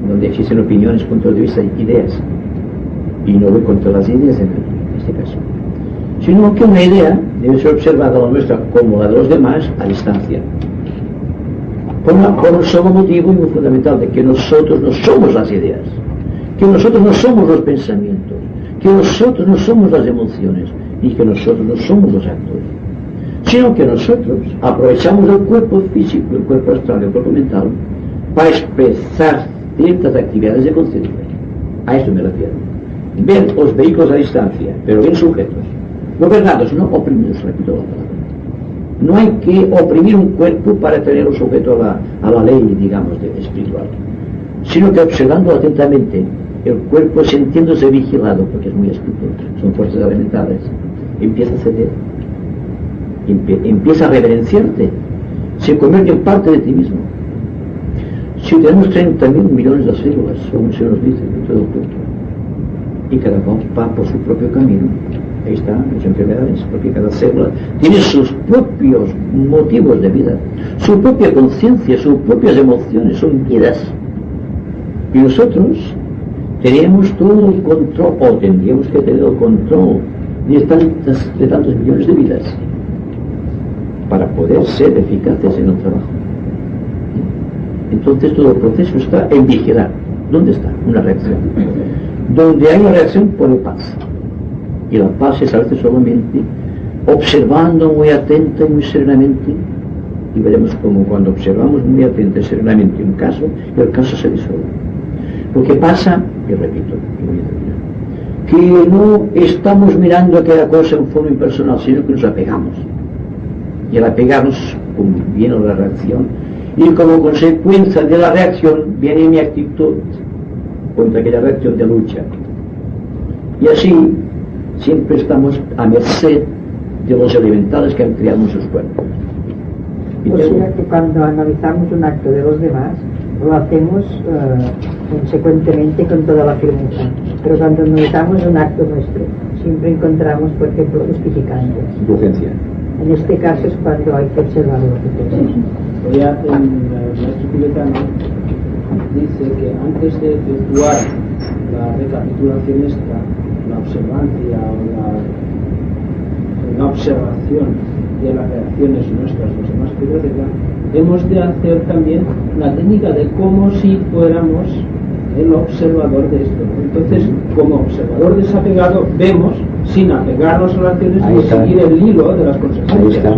donde existen opiniones, puntos de vista, ideas, y no voy contra las ideas en este caso, sino que una idea debe ser observada la nuestra como la de los demás a distancia, por un solo motivo y muy fundamental, de que nosotros no somos las ideas, que nosotros no somos los pensamientos, que nosotros no somos las emociones y que nosotros no somos los actos, sino que nosotros aprovechamos el cuerpo físico, el cuerpo astral, el cuerpo mental para expresar ciertas actividades de conciencia. A esto me refiero. Ver los vehículos a distancia, pero bien sujetos, gobernados, no oprimidos, repito la palabra. No hay que oprimir un cuerpo para tenerlo sujeto a la ley, digamos, espiritual, sino que observando atentamente el cuerpo, sintiéndose vigilado, porque es muy escrito, son fuerzas elementales, empieza a ceder, empieza a reverenciarte, se convierte en parte de ti mismo. Si tenemos 30.000 millones de células, según se nos dice, en todo el cuerpo, y cada cual va por su propio camino, ahí están las enfermedades, porque cada célula tiene sus propios motivos de vida, su propia conciencia, sus propias emociones, son vidas. Y nosotros tenemos todo el control, o tendríamos que tener el control de tantos millones de vidas, para poder ser eficaces en el trabajo. Entonces todo el proceso está en vigilar. ¿Dónde está? Una reacción. Donde hay una reacción pone paz. Y la paz se establece solamente observando muy atenta y muy serenamente. Y veremos como cuando observamos muy atenta y serenamente un caso, el caso se disuelve. Lo que pasa, y repito, y voy a terminar, que no estamos mirando aquella cosa en forma impersonal, sino que nos apegamos. Y al apegarnos viene la reacción, y como consecuencia de la reacción viene mi actitud contra aquella reacción de lucha. Y así siempre estamos a merced de los elementales que han creado nuestros cuerpos. O sea que cuando analizamos un acto de los demás, lo hacemos consecuentemente con toda la firmeza, pero cuando analizamos un acto nuestro, siempre encontramos, por ejemplo, justificantes. Urgencia. En este caso es cuando hay que observar lo que tenemos. Hoy el maestro tibetano dice que antes de efectuar la recapitulación esta, la observancia o la observación de las reacciones nuestras, los demás, etc., hemos de hacer también la técnica de como si fuéramos el observador de esto. Entonces, como observador desapegado, vemos sin apegarnos a las acciones y seguir el hilo de las consecuencias. Ahí está.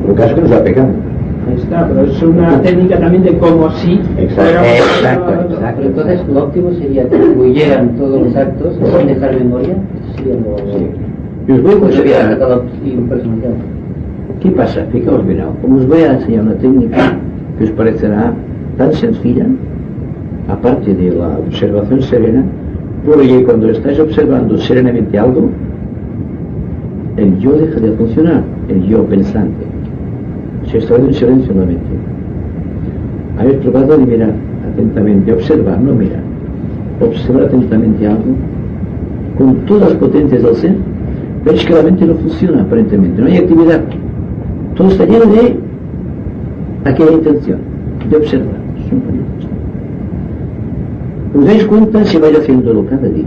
Lo que es que nos apegamos. Ahí está, pero es una técnica también de como si fuéramos Exacto. Pero entonces lo óptimo sería que fluyeran todos los actos sin dejar memoria. Sería lo... Sí. Y os voy a considerar. Impersonalizado. ¿Qué pasa? Fijaos bien, como os voy a enseñar una técnica que os parecerá tan sencilla, aparte de la observación serena, porque cuando estáis observando serenamente algo, el yo deja de funcionar, el yo pensante. Se está en silencio en la mente. Habéis probado de mirar atentamente, observar, no mirar. Observar atentamente algo, con todas las potencias del ser, veis que la mente no funciona aparentemente, no hay actividad. Todo está lleno de aquella intención, de observar. Os dais cuenta si vais haciéndolo cada día,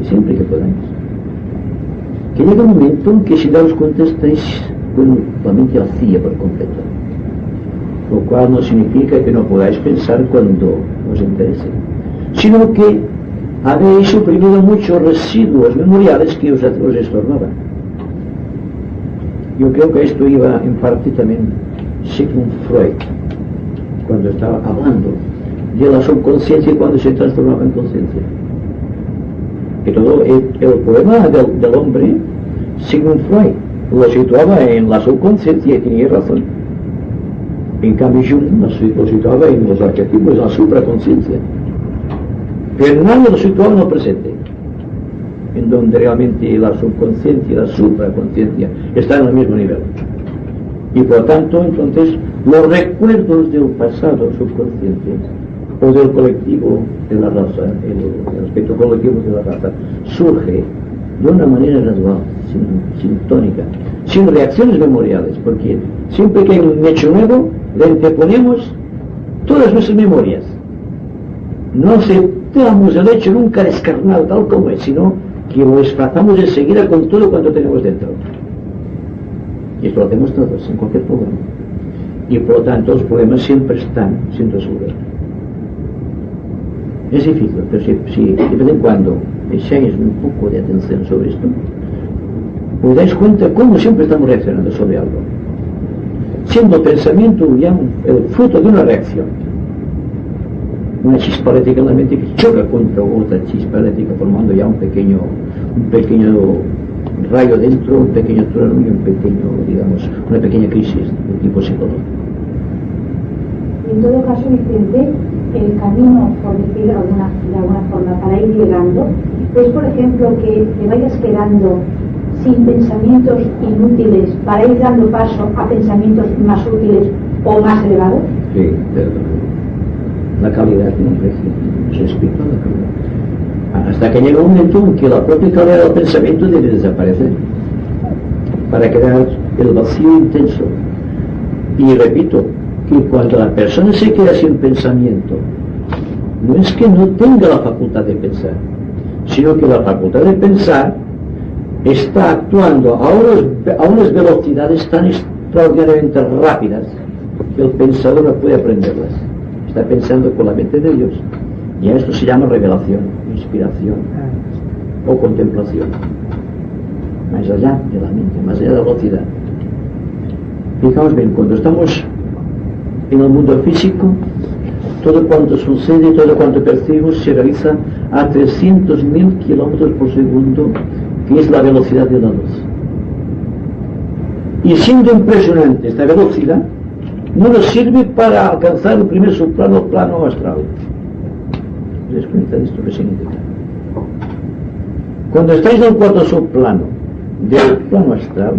siempre que podáis. Que llega un momento en que si daos cuenta estáis con la mente vacía por completo. Lo cual no significa que no podáis pensar cuando os interese, sino que habéis suprimido muchos residuos memoriales que os estorbaban. Yo creo que esto iba en parte también Sigmund Freud, cuando estaba hablando de la subconsciencia y cuando se transformaba en conciencia. Que todo el poema del hombre, Sigmund Freud, lo situaba en la subconsciencia y tenía razón. En cambio Jung lo situaba en los arquetipos, en la supraconciencia. Pero nadie lo situaba en el presente. en donde realmente la subconsciencia y la supraconsciencia están al mismo nivel. Y por lo tanto, entonces, los recuerdos del pasado subconsciente o del colectivo de la raza, el aspecto colectivo de la raza, surge de una manera gradual, sin tónica, sin reacciones memoriales, porque siempre que hay un hecho nuevo, le anteponemos todas nuestras memorias. No aceptamos el hecho nunca descarnado tal como es, sino que lo disfrazamos enseguida con todo cuanto tenemos dentro. Y esto lo hacemos todos, en cualquier programa. Y por lo tanto los problemas siempre están sin resolver. Es difícil, pero si de vez en cuando echáis un poco de atención sobre esto, os dais cuenta cómo siempre estamos reaccionando sobre algo. Siendo el pensamiento ya el fruto de una reacción. Una chispa eléctrica en la mente que choca contra otra chispa eléctrica, formando ya un pequeño rayo dentro, un pequeño trueno y una pequeña crisis de tipo psicológico. En todo caso, Vicente, el camino, por decirlo de alguna forma, para ir llegando, es, por ejemplo, que te vayas quedando sin pensamientos inútiles para ir dando paso a pensamientos más útiles o más elevados. Sí, pero la calidad tiene un precio, respecto a la calidad. Hasta que llega un momento en que la propia calidad del pensamiento debe desaparecer para quedar el vacío intenso. Y repito, que cuando la persona se queda sin pensamiento, no es que no tenga la facultad de pensar, sino que la facultad de pensar está actuando a unas velocidades tan extraordinariamente rápidas que el pensador no puede aprenderlas. Está pensando con la mente de Dios. Y a esto se llama revelación, inspiración o contemplación. Más allá de la mente, más allá de la velocidad. Fijaos bien, cuando estamos en el mundo físico, todo cuanto sucede, todo cuanto percibimos se realiza a 300.000 kilómetros por segundo, que es la velocidad de la luz. Y siendo impresionante esta velocidad, no nos sirve para alcanzar el primer subplano, plano astral. ¿Te das cuenta de esto que significa? Cuando estáis en el cuarto subplano del plano astral,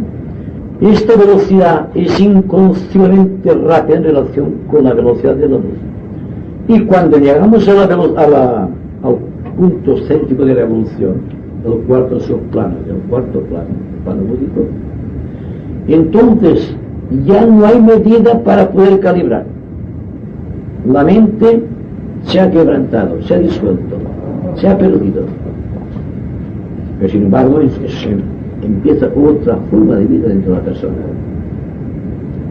esta velocidad es inconcebiblemente rápida en relación con la velocidad de la luz. Y cuando llegamos al punto céntrico de la evolución, del cuarto subplano, del cuarto plano, el plano búdico, entonces ya no hay medida para poder calibrar. La mente se ha quebrantado, se ha disuelto, se ha perdido. Pero sin embargo empieza otra forma de vida dentro de la persona.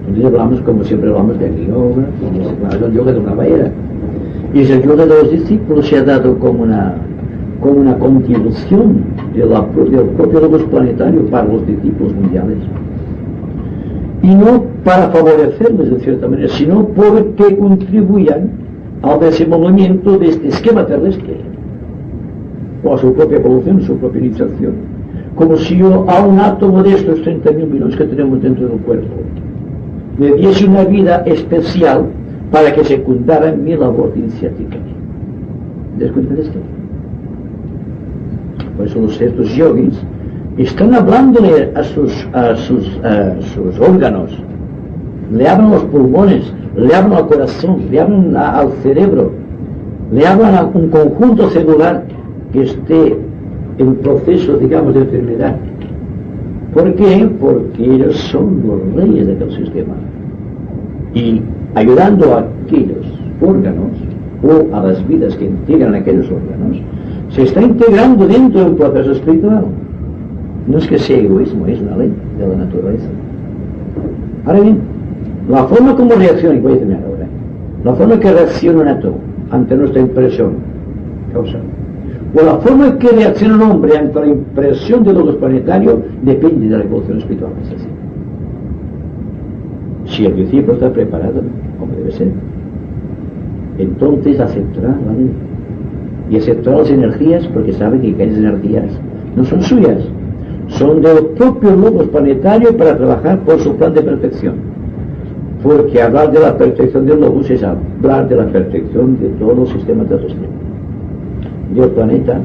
Entonces hablamos, como siempre hablamos, de yoga, y el yoga de una manera. Y el yoga de los discípulos se ha dado como una contribución del propio logos planetario para los discípulos mundiales. Y no para favorecerles de cierta manera, sino porque contribuyan al desenvolvimiento de este esquema terrestre, o a su propia evolución, su propia iniciación. Como si yo a un átomo de estos 30.000 millones que tenemos dentro del cuerpo le diese una vida especial para que secundara en mi labor iniciática. ¿Te das cuenta de esto? Por eso estos yogis están hablándole a sus órganos, le hablan a los pulmones, le hablan al corazón, le hablan al cerebro, le hablan a un conjunto celular que esté en proceso, digamos, de enfermedad. ¿Por qué? Porque ellos son los reyes de aquel sistema. Y ayudando a aquellos órganos, o a las vidas que integran aquellos órganos, se está integrando dentro de un proceso espiritual. No es que sea egoísmo, es una ley de la naturaleza. Ahora bien, la forma como reacciona, y voy a terminar ahora, la forma que reacciona un átomo ante nuestra impresión causal, o la forma que reacciona un hombre ante la impresión del logos planetario, depende de la evolución espiritual. Es así. Si el discípulo está preparado, como debe ser, entonces aceptará la ley. Y aceptará las energías porque sabe que aquellas energías no son suyas, son del propio logos planetario para trabajar por su plan de perfección. Porque hablar de la perfección del logos es hablar de la perfección de todos los sistemas terrestres, del planeta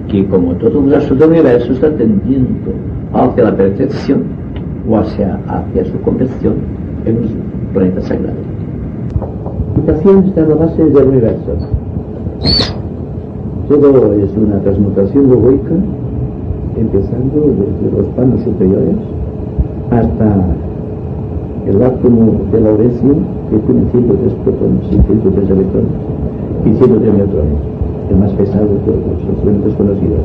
que como todo el resto del universo está tendiendo hacia la perfección o hacia su conversión en un planeta sagrado. La mutación está en la base del universo. Todo es una transmutación logoica, empezando desde los planos superiores hasta el átomo de la urencia, que tiene 103 protones y 103 electrones y 103 neutrones, el más pesado de todos los elementos conocidos.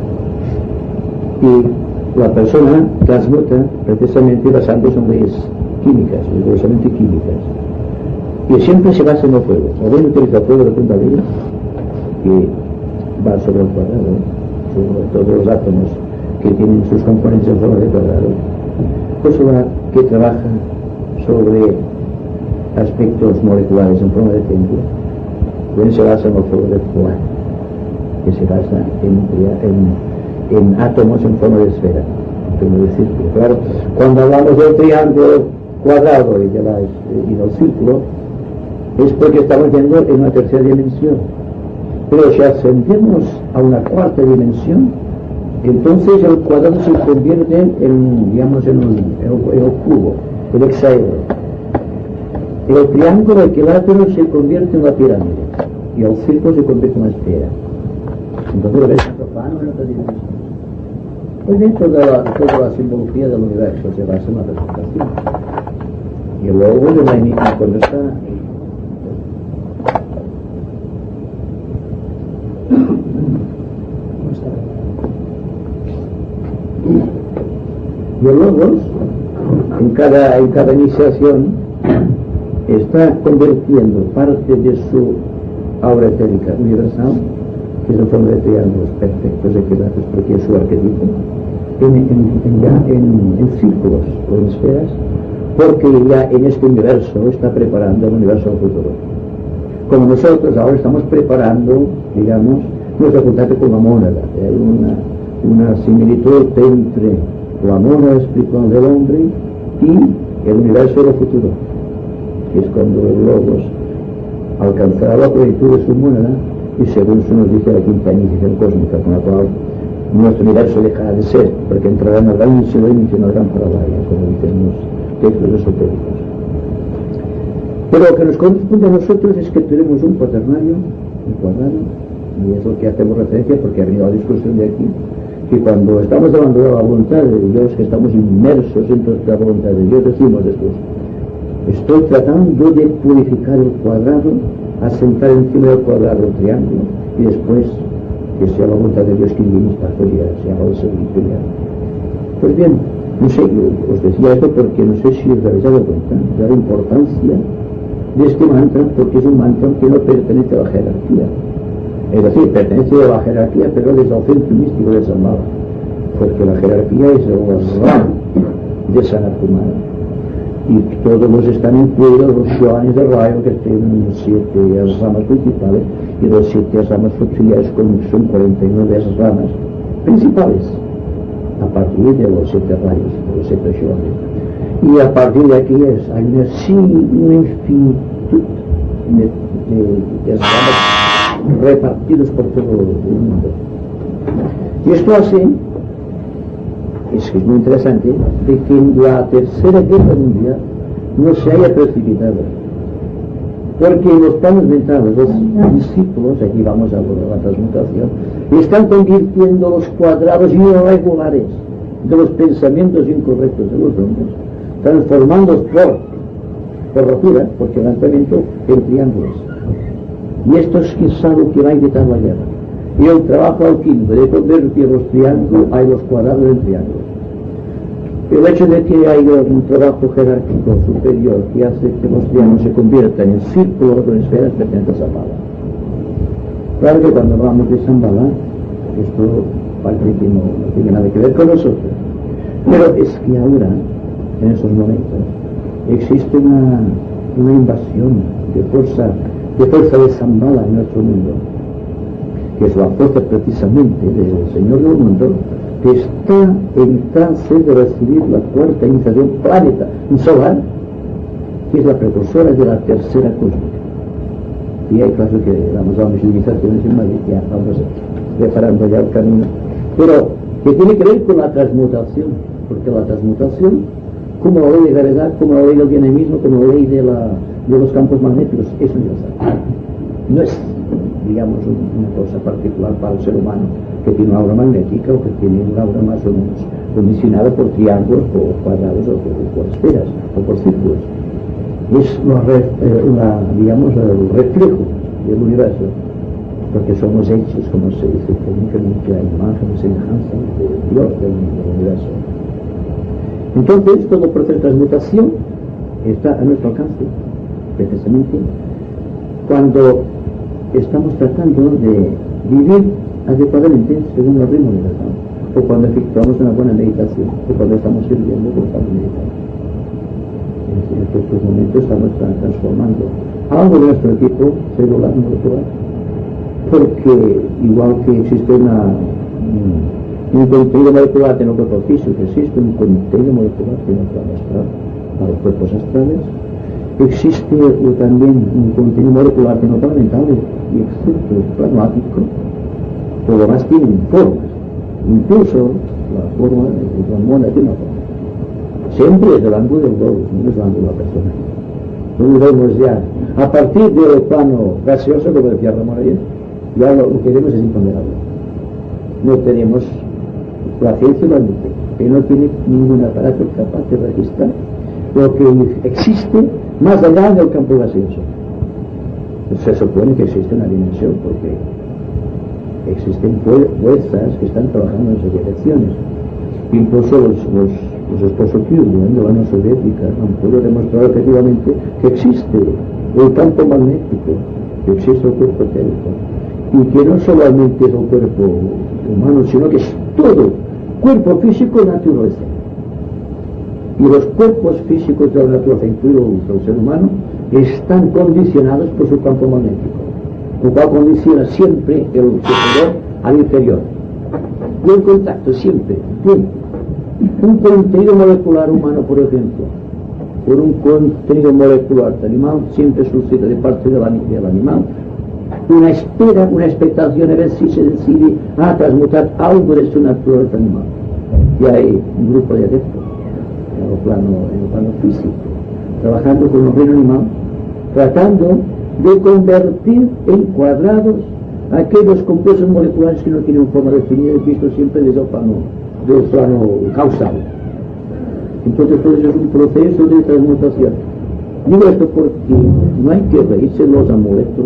Y la persona transmuta precisamente basándose en leyes químicas, rigurosamente químicas, y siempre se basa en el fuego. O bien utiliza el fuego de punta de vista, que va sobre el cuadrado, sobre todos los átomos que tienen sus componentes en forma de cuadrado, pues la que trabaja sobre aspectos moleculares en forma de centro, bien se basa en el fuego de Fourier, que se basa en átomos en forma de esfera, en forma de círculo. Claro, cuando hablamos del triángulo cuadrado y del círculo, es porque estamos viendo en una tercera dimensión. Pero si ascendemos a una cuarta dimensión, entonces el cuadrado se convierte en el cubo, el hexaedro. El triángulo equilátero se convierte en la pirámide y el círculo se convierte en la esfera. Entonces lo ves profano en otra dimensión. Pues bien, toda la simbología del universo se basa en la representación. Y luego de la enigma cuando está y el logos en cada iniciación está convirtiendo parte de su aura etérica universal, que es en forma de triángulos perfectos, equilibrados, porque es su arquetipo, en círculos o en esferas, porque ya en este universo está preparando el universo del futuro. Como nosotros ahora estamos preparando, digamos, nuestro contacto con la mónada. Hay una similitud entre la mónada espiritual del hombre y el universo del futuro, que es cuando el logos alcanzará la plenitud de su mónada, y según se nos dice la quinta iniciación cósmica, con la cual nuestro universo dejará de ser, porque entrará en la gran misión y en la gran parabaya, como dicen los textos esotéricos. Pero lo que nos corresponde a nosotros es que tenemos un cuaternario, un cuadrado, y es lo que hacemos referencia porque ha venido la discusión de aquí, que cuando estamos hablando de la voluntad de Dios, que estamos inmersos dentro de la voluntad de Dios, decimos después, estoy tratando de purificar el cuadrado, asentar encima del cuadrado el triángulo, y después que sea la voluntad de Dios que en mi historia se haga el servicio. Pues bien, no sé, os decía esto porque no sé si os habéis dado cuenta de la importancia de este mantra, porque es un mantra que no pertenece a la jerarquía. Es decir, pertenece a la jerarquía, pero desde el centro místico de Shambhala, porque la jerarquía es el ramo de Sanatkumara. Y todos los están incluidos los shoanes de rayo, que tienen 7 ramas principales, y los 7 ramas subsidiarias, son 49 ramas principales, a partir de los 7 rayos, de los 7 shoanes. Y a partir de aquí hay una infinitud de ramas repartidos por todo el mundo. Y esto hace, es muy interesante, de que en la Tercera Guerra Mundial no se haya precipitado, porque los planos mentales, los discípulos, aquí vamos a la transmutación, están convirtiendo los cuadrados irregulares de los pensamientos incorrectos de los hombres, transformándolos por rotura, por quebrantamiento, en triángulos. Y esto es quizá lo que va a evitar la guerra. Y el trabajo alquímico de convertir los triángulos a los cuadrados en triángulos. El hecho de que haya un trabajo jerárquico superior que hace que los triángulos se conviertan en círculos o en esferas pertenece a Shambhala. Claro que cuando hablamos de Shambhala, esto parece que no tiene nada que ver con nosotros. Pero es que ahora, en esos momentos, existe una invasión de fuerza de Shambhala en nuestro mundo, que es la fuerza precisamente del Señor del mundo, que está en trance de recibir la cuarta iniciación planeta solar, que es la precursora de la tercera cósmica. Y hay casos que vamos a unas iniciaciones en Madrid, ya vamos preparando ya el camino pero que tiene que ver con la transmutación, porque la transmutación, como la ley de gravedad, como la ley del dinamismo, como la ley de los campos magnéticos, es universal. No es, digamos, una cosa particular para el ser humano que tiene una aura magnética o que tiene una aura más o menos condicionada por triángulos, por cuadrados o por esferas o por círculos. Es digamos, el reflejo del universo, porque somos hechos, como se dice técnicamente, a imagen y semejanza de Dios, del universo. Entonces, todo proceso de transmutación está a nuestro alcance, precisamente cuando estamos tratando de vivir adecuadamente según el ritmo de la vida, o cuando efectuamos una buena meditación, o cuando estamos sirviendo por para meditar. En estos momentos estamos transformando algo de nuestro equipo celular molecular, porque igual que existe un contenido molecular en el cuerpo físico, existe un contenido molecular en el plano astral, para los cuerpos astrales, existe también un contenido molecular en el plano mental, y excepto el plano ático, todo lo más tienen formas, incluso la forma de la hormona tiene una forma. Siempre es el ángulo del globo, no es el ángulo de la persona. No vemos ya, a partir del plano gaseoso, como decía Ramón ayer, ya lo que vemos es imponderable. No tenemos la ciencia igualmente, que no tiene ningún aparato capaz de registrar lo que existe más allá del campo gaseoso. Se supone que existe una dimensión, porque existen fuerzas que están trabajando en esas direcciones. Incluso los esposos de la Unión Soviética han podido demostrar efectivamente que existe el campo magnético, que existe el cuerpo etérico, y que no solamente es el cuerpo humano, sino que es todo cuerpo físico y naturaleza. Y los cuerpos físicos de la naturaleza, incluido el ser humano, están condicionados por su campo magnético, lo cual condiciona siempre el superior al inferior. Y el contacto siempre tiene un contenido molecular humano, por ejemplo, por un contenido molecular de animal, siempre suscita de parte del animal una espera, una expectación a ver si se decide a transmutar algo de su naturaleza animal. Y hay un grupo de adeptos en el plano físico, trabajando con el reino animal, tratando de convertir en cuadrados aquellos compuestos moleculares que no tienen forma definida, visto siempre desde el plano causal. Entonces, todo eso es un proceso de transmutación. Digo esto porque no hay que reírse los amuletos,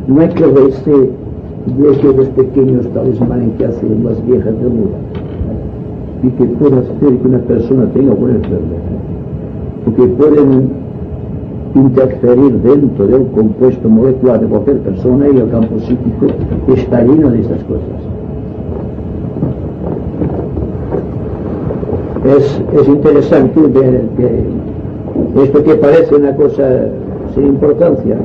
no hay que reírse de aquellos pequeños talismanes que hacen las viejas del lugar, y que puede hacer que una persona tenga buena enfermedad, porque pueden interferir dentro del compuesto molecular de cualquier persona, y el campo psíquico está lleno de estas cosas. Es interesante ver que esto que parece una cosa sin importancia,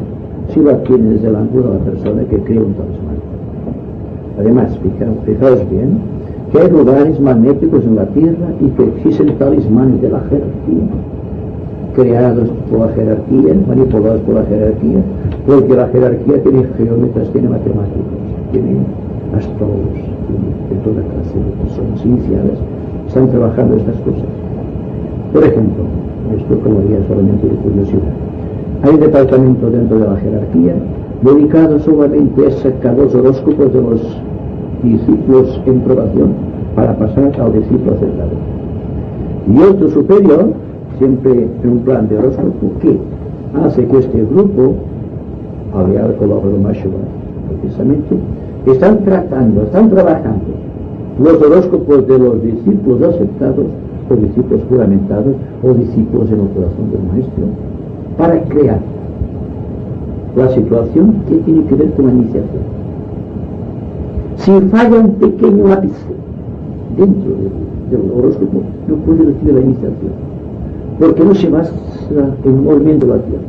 si lo adquiere desde el ángulo de la persona que crea un talismán. Además, fijaos bien que hay lugares magnéticos en la Tierra y que existen talismanes de la jerarquía, creados por la jerarquía, manipulados por la jerarquía, porque la jerarquía tiene geómetras, tiene matemáticos, tiene astrólogos, de toda clase de personas iniciadas, están trabajando estas cosas. Por ejemplo, esto como diría solamente de curiosidad, hay un departamento dentro de la jerarquía dedicado solamente a sacar los horóscopos de los discípulos en probación para pasar al discípulo acertado. Y otro superior, siempre en un plan de horóscopo, que hace que este grupo, aliado con la Mashua, precisamente, están trabajando los horóscopos de los discípulos aceptados, o discípulos juramentados, o discípulos en el corazón del maestro, para crear la situación que tiene que ver con la iniciación. Si falla un pequeño ápice dentro del horóscopo, no puede recibir la iniciación, porque no se basa en un movimiento de la Tierra,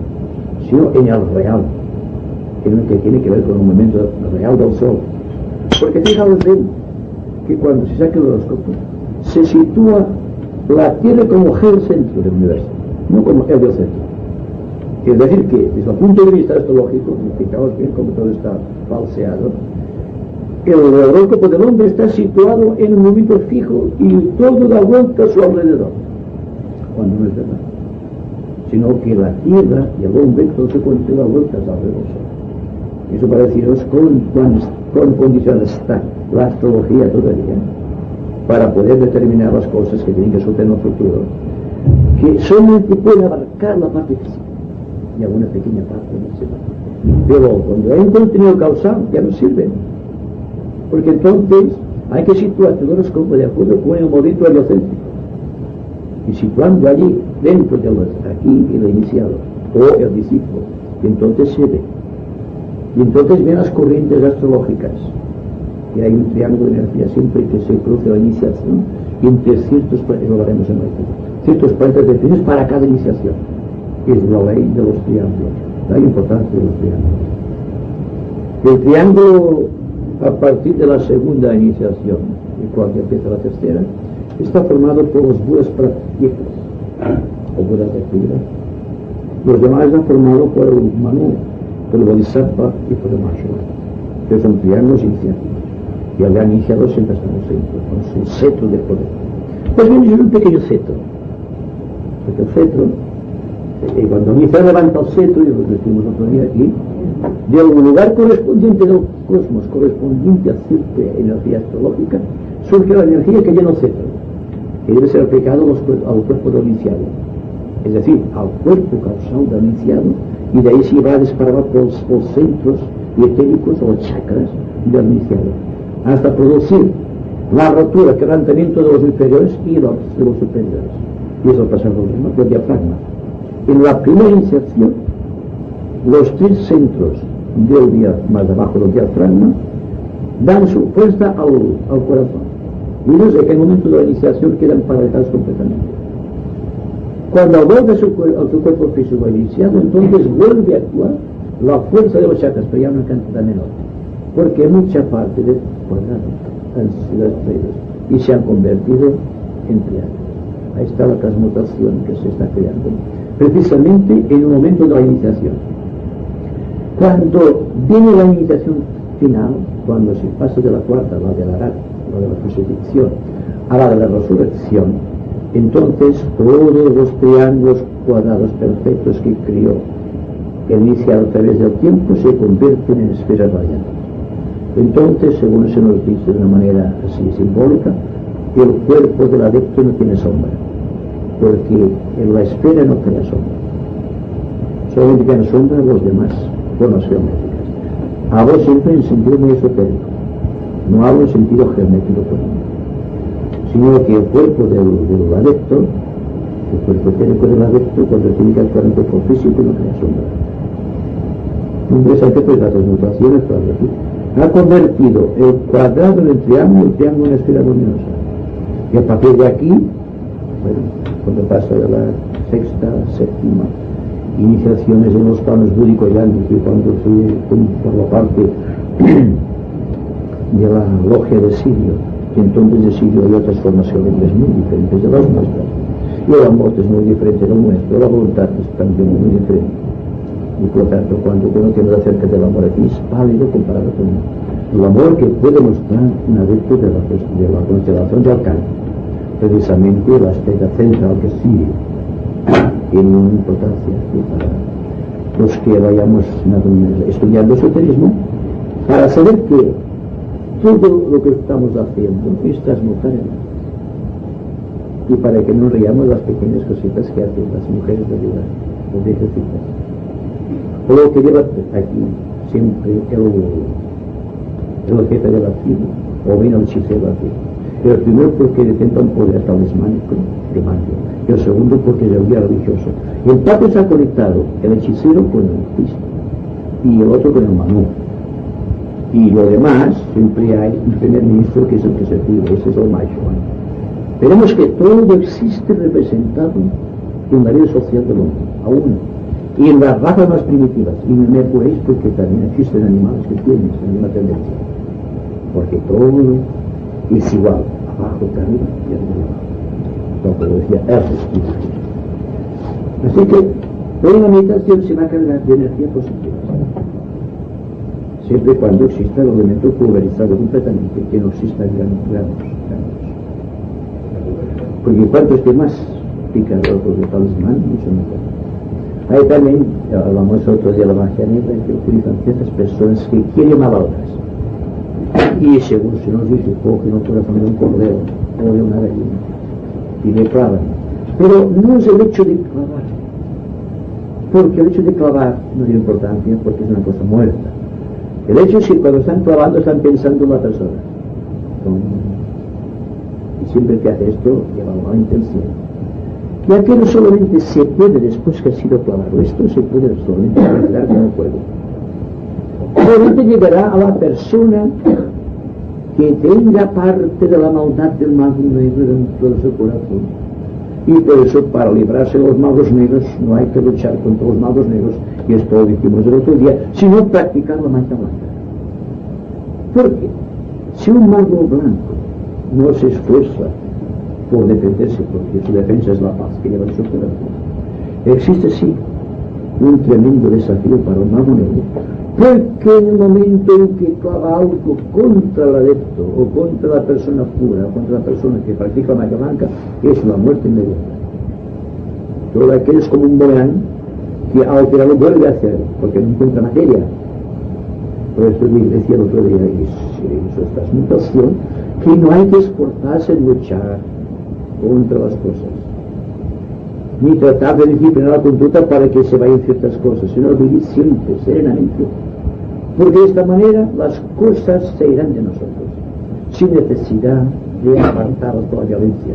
sino en el real, en el que tiene que ver con un movimiento real del Sol. Porque fijaos bien que cuando se saca el horóscopo, se sitúa la Tierra como el centro del universo, no como el del centro. Es decir, que desde el punto de vista astrológico, fijaos bien cómo todo está falseado, El horóscopo del hombre está situado en un momento fijo y todo da vuelta a su alrededor, cuando no es verdad, sino que la Tierra y el hombre todo se cuenta da vueltas alrededor. Eso para deciros con condiciones está la astrología todavía, para poder determinar las cosas que tienen que suceder en el futuro, que solamente puede abarcar la parte física y alguna pequeña parte no se va. Pero cuando hay un contenido causal ya no sirve, porque entonces hay que situar el horóscopo de acuerdo con el movimiento heliocéntrico, y situando allí dentro de aquí el iniciado o el discípulo, y entonces se ve, y entonces vienen las corrientes astrológicas, y hay un triángulo de energía siempre que se produce la iniciación, y entre ciertos planetas definidos para cada iniciación, que es la ley de los triángulos, la importancia de los triángulos. El triángulo, a partir de la segunda iniciación, y cuando empieza la tercera, está formado por los Budas Pratyekas, o Budas de actividad. Los demás están formados por el Manu, por el Bodhisattva y por el Mahashoggi, que son triángulos iniciativos. Y el gran iniciador siempre está en el centro, con su cetro de poder. Pues bien, es un pequeño cetro, porque el cetro, cuando inicia levanta el cetro, y lo decimos otro día aquí, de un lugar correspondiente del cosmos, correspondiente a cierta energía astrológica, surge la energía que llena el cetro, que debe ser aplicado al cuerpo del iniciado, es decir, al cuerpo causal del iniciado, y de ahí se va a disparar por los centros etéricos o chakras del iniciado, hasta producir la rotura, quebrantamiento de los inferiores y de los superiores. Y eso pasa del diafragma. En la primera iniciación, los tres centros más abajo del diafragma dan su fuerza al corazón. Y desde aquel momento de la iniciación quedan paralizados completamente. Cuando vuelve a su cuerpo físico iniciado, entonces vuelve a actuar la fuerza de los chakras, pero ya una cantidad menor, porque mucha parte de cuadrados han sido extraídos y se han convertido en triángulos. Ahí está la transmutación que se está creando, precisamente en un momento de la iniciación. Cuando viene la iniciación final, cuando se pasa de la cuarta, la de la crucifixión, a la de la resurrección, entonces todos los triángulos cuadrados perfectos que creó el iniciado a través del tiempo se convierten en esferas radiantes. Entonces, según se nos dice de una manera así simbólica, el cuerpo del adepto no tiene sombra, porque en la esfera no crea sombra. Solamente crean sombra los demás formas geométricas. Hablo siempre en sentido muy esotérico, no hablo en sentido geométrico común, sino que el cuerpo del adepto, el cuerpo etérico del adepto, cuando tiene que actuar en el cuerpo físico, no crea sombra. Interesante, pues la transmutación actual aquí ha convertido el cuadrado en el triángulo en esfera luminosa. Y a partir de aquí, bueno, cuando pasa de la sexta, séptima iniciaciones en los planos búdicos ya, y cuando se por la parte de la logia de Sirio, y entonces de Sirio hay otras formas geométricas muy diferentes de las nuestras, y el amor es muy diferente del nuestro, la voluntad es también muy diferente. Y por lo tanto, cuando conocemos acerca del amor aquí, es pálido comparado con el amor que puede mostrar un adepto de la constelación de Arcán, precisamente la estrella central que Sirio tiene una importancia para los que vayamos estudiando esoterismo, para saber que todo lo que estamos haciendo es transmutar en algo, y para que no riamos las pequeñas cositas que hacen las mujeres de vida, los viejecitas. O lo que lleva aquí siempre el jefe de la tribu, o bien el hechicero aquí. El primero porque detenta un poder talismánico de magia, y el segundo porque es el guía religioso. Y el Papa se ha conectado el hechicero con el Cristo y el otro con el Manu. Y lo demás, siempre hay un primer ministro que es el que se pide, ese es el Mahashoggi. Veremos que todo existe representado en la vida social del hombre, aún. Y en las razas más primitivas, y no me apuréis porque también existen animales que tienen esa misma tendencia, porque todo es igual, abajo que arriba y arriba abajo, lo que decía Ernst. Así que hoy en la meditación se va a cargar de energía positiva. siempre y cuando exista el elemento pulverizado completamente, que no exista granos. Porque cuanto esté más picado por el talismán, mucho mejor. Hay también, hablamos otro día de la magia negra, que utilizan ciertas personas que quieren mal a otras. Y según se nos dice, cogen el corazón de un cordero o de una gallina y le clavan. Pero no es el hecho de clavar, porque el hecho de clavar no tiene importancia, porque es una cosa muerta. El hecho es que cuando están clavando están pensando en la persona. Y siempre que hace esto lleva una intención. Ya que no solamente se puede, después que ha sido clavado, esto se puede solamente arreglar con el fuego. Solamente llegará a la persona que tenga parte de la maldad del mago negro dentro de su corazón. Y por eso, para librarse de los magos negros, no hay que luchar contra los magos negros, y esto lo dijimos el otro día, sino practicar la magia blanca. Porque si un mago blanco no se esfuerza por defenderse, porque su defensa es la paz que lleva en su corazón, existe sí un tremendo desafío para un mago negro, porque en el momento en que clava algo contra el adepto o contra la persona pura, o contra la persona que practica la magia blanca, es la muerte inmediata. Todo aquello es como un boomerang que al tirarlo vuelve a hacer, porque no encuentra materia. Por eso decía el otro día, y eso es transmutación, que no hay que esforzarse en luchar contra las cosas, ni tratar de disciplinar la conducta para que se vayan ciertas cosas, sino vivir siempre, serenamente, porque de esta manera las cosas se irán de nosotros, sin necesidad de apartar toda la violencia,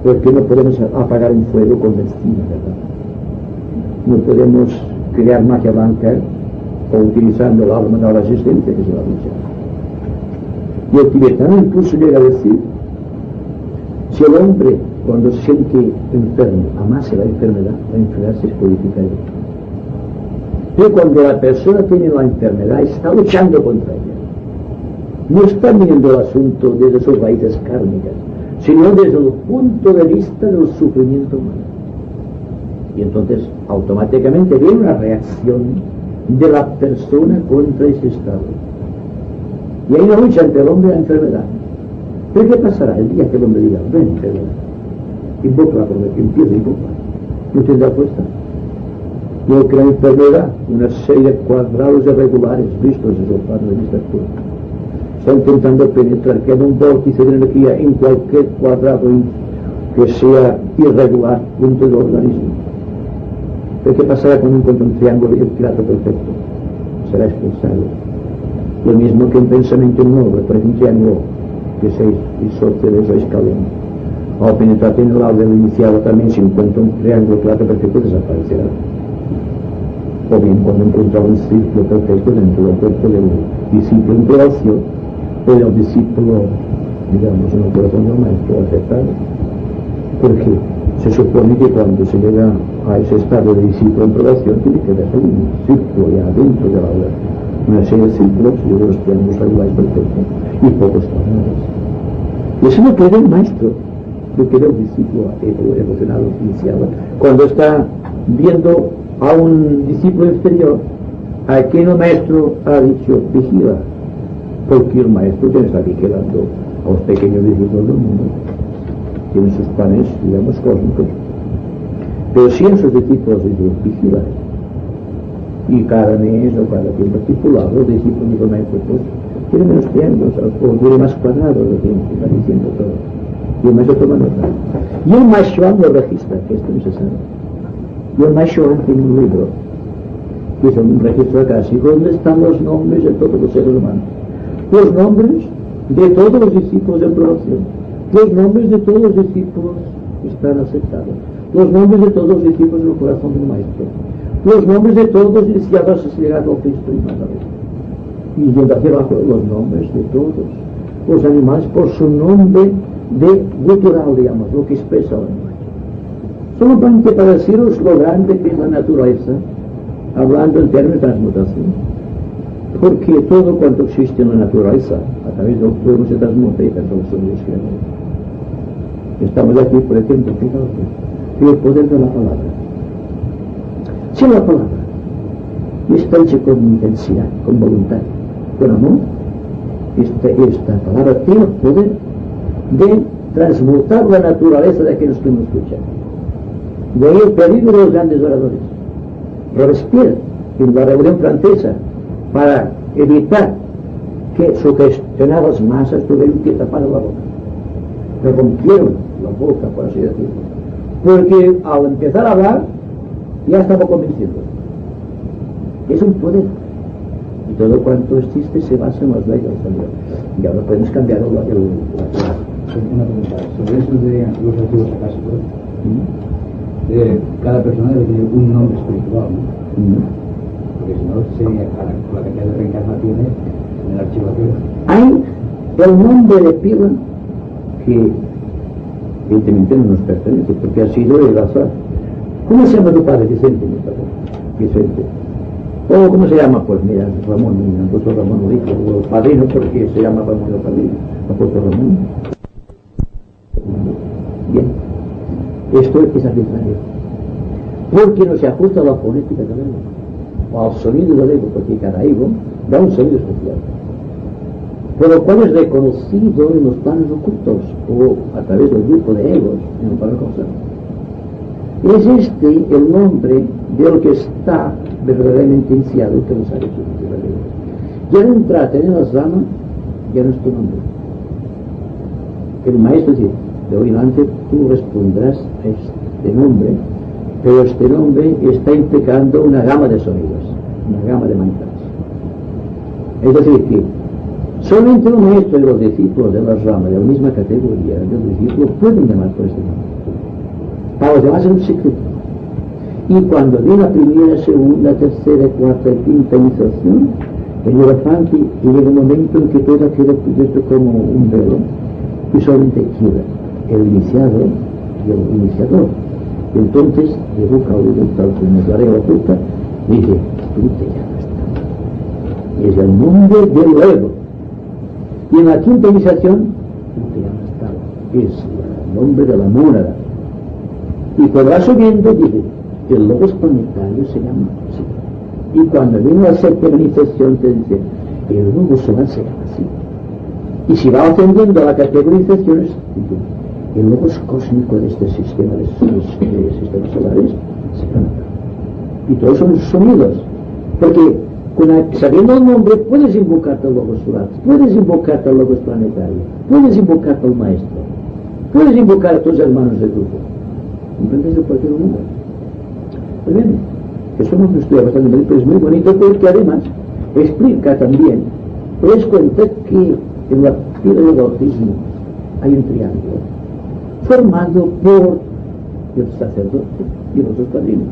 porque no podemos apagar un fuego con benzina, ¿verdad? No podemos crear magia blanca o utilizando el arma de la resistencia, que es la lucha. Y el tibetano incluso llega a decir, si el hombre cuando se siente enfermo amase la enfermedad se purificaría. Pero cuando la persona tiene la enfermedad está luchando contra ella, no está viendo el asunto desde sus raíces kármicas, sino desde el punto de vista del sufrimiento humano. Y entonces automáticamente viene una reacción de la persona contra ese estado. Y hay una lucha entre el hombre y la enfermedad. ¿Pero qué pasará el día que el hombre diga, ven enfermedad? Invoca por que empieza a invocar. No tendrá fuerza. Porque la enfermedad, una serie de cuadrados irregulares vistos desde el plano de vista actual, está intentando penetrar, que haya un vórtice de energía en cualquier cuadrado que sea irregular dentro del organismo. ¿Pero qué pasará cuando encuentra un triángulo y el trato perfecto? Será expulsado. Lo mismo que un pensamiento nuevo, por ejemplo, un triángulo que se disocia de esa escalera. Al penetrar en el lado del iniciado también, si encuentra un triángulo trato perfecto, desaparecerá. O bien cuando encuentra un círculo perfecto dentro del cuerpo del discípulo en relación, o del discípulo, digamos, en el corazón del maestro aceptado. Porque se supone que cuando se llega a ese estado de discípulo en relación, tiene que haber un círculo ya dentro de la obra, una serie de círculos y unos triángulos regulares perfectos y pocos cuadrados. Y eso no queda el maestro, lo que era el discípulo evolucionado, iniciado, cuando está viendo a un discípulo inferior, a quien el maestro ha dicho vigila, porque el maestro ya está vigilando a los pequeños discípulos del mundo, tienen sus planes, digamos, cósmicos, pero si en sus discípulos dicen vigila, y cada mes o cada tiempo estipulado, el discípulo del maestro pues tiene menos triángulos o tiene más cuadrados, lo que está diciendo todo, y el maestro toma nota, y el maestro lo registra, que esto no se sabe. Y el maestro tiene un libro, que es un registro acásico, donde están los nombres de todos los seres humanos, los nombres de todos los discípulos en promoción, los nombres de todos los discípulos que están aceptados, los nombres de todos los discípulos en el corazón del maestro, los nombres de todos los iniciados a llegar al Cristo y más a ver. Y yendo hacia abajo, los nombres de todos los animales por su nombre de gutural, digamos, lo que expresa el animal. Solamente para deciros lo grande que es la naturaleza, hablando en términos de transmutación. Porque todo cuanto existe en la naturaleza, a través del fuego se transmuta y transforma Dios creador. Estamos aquí, por ejemplo, fijaos, el poder de la palabra. Si la palabra y está hecho con intensidad, con voluntad, con amor. Esta palabra tiene el poder de transmutar la naturaleza de aquellos que nos escuchan. De ahí el peligro de los grandes oradores. Robespierre, en la Revolución Francesa, para evitar que sugestionara las masas, tuvieron que tapar la boca. Le rompieron la boca, por así decirlo. Porque al empezar a hablar, ya estaba convenciendo. Es un poder. Y todo cuanto existe se basa en las leyes también. Y ahora podemos cambiar la Una pregunta. Sobre eso de los antiguos acásicos, cada persona debe tener un nombre espiritual, ¿no? Porque si no, sería con la cantidad de reencarnaciones en el archivo aquel. Hay el nombre de pila que evidentemente no nos pertenece, porque ha sido el azar. ¿Cómo se llama tu padre? Vicente, mi padre. Vicente. ¿O cómo se llama? Pues mira, Ramón, mi apóstol Ramón lo dijo, o padrino, porque se llama Ramón el padrino, apóstol Ramón. Bien, esto es arbitrario, porque no se ajusta a la fonética del ego, o al sonido del ego, porque cada ego da un sonido especial, por lo cual es reconocido en los planos ocultos, o a través del grupo de egos en el plano causal. Es este el nombre de lo que está verdaderamente iniciado, que nos ha hecho ya no entrate en las ramas, ya no es tu nombre. El maestro dice, de hoy en adelante tú responderás a este nombre, pero este nombre está implicando una gama de sonidos, una gama de mantras. Es decir, que solamente un maestro y los discípulos de las ramas de la misma categoría del discípulo pueden llamar por este nombre. Para los demás es un secreto. Y cuando viene la primera, segunda, tercera, cuarta y quinta iniciación, el elefante llega un momento en que todo queda cubierto como un velo y solamente queda el iniciado y el iniciador. Y entonces, de boca a oído, tal como es la regla oculta, dice, tú te llamas tal. Y es el nombre del ego. Y en la quinta iniciación, tú te llamas tal. Es el nombre de la mónada. Y cuando va subiendo, dice, el logos planetario se llama así. Y cuando viene la séptima iniciación, te dice, el logos solar se llama así. Y si va ascendiendo a la categorización, dice, el logos cósmico de este sistema de sistemas solares se llama tal. Y todos son sonidos. Porque sabiendo el nombre, puedes invocarte al logos solar, puedes invocarte al logos planetario, puedes invocarte al maestro, puedes invocar a tus hermanos de grupo. ¿Comprendes el porqué del mundo? Pues bien, eso no me estoy bastante bien, pero es muy bonito porque además explica también, te das cuenta que en la fila del bautismo hay un triángulo formado por el sacerdote y los dos padrinos.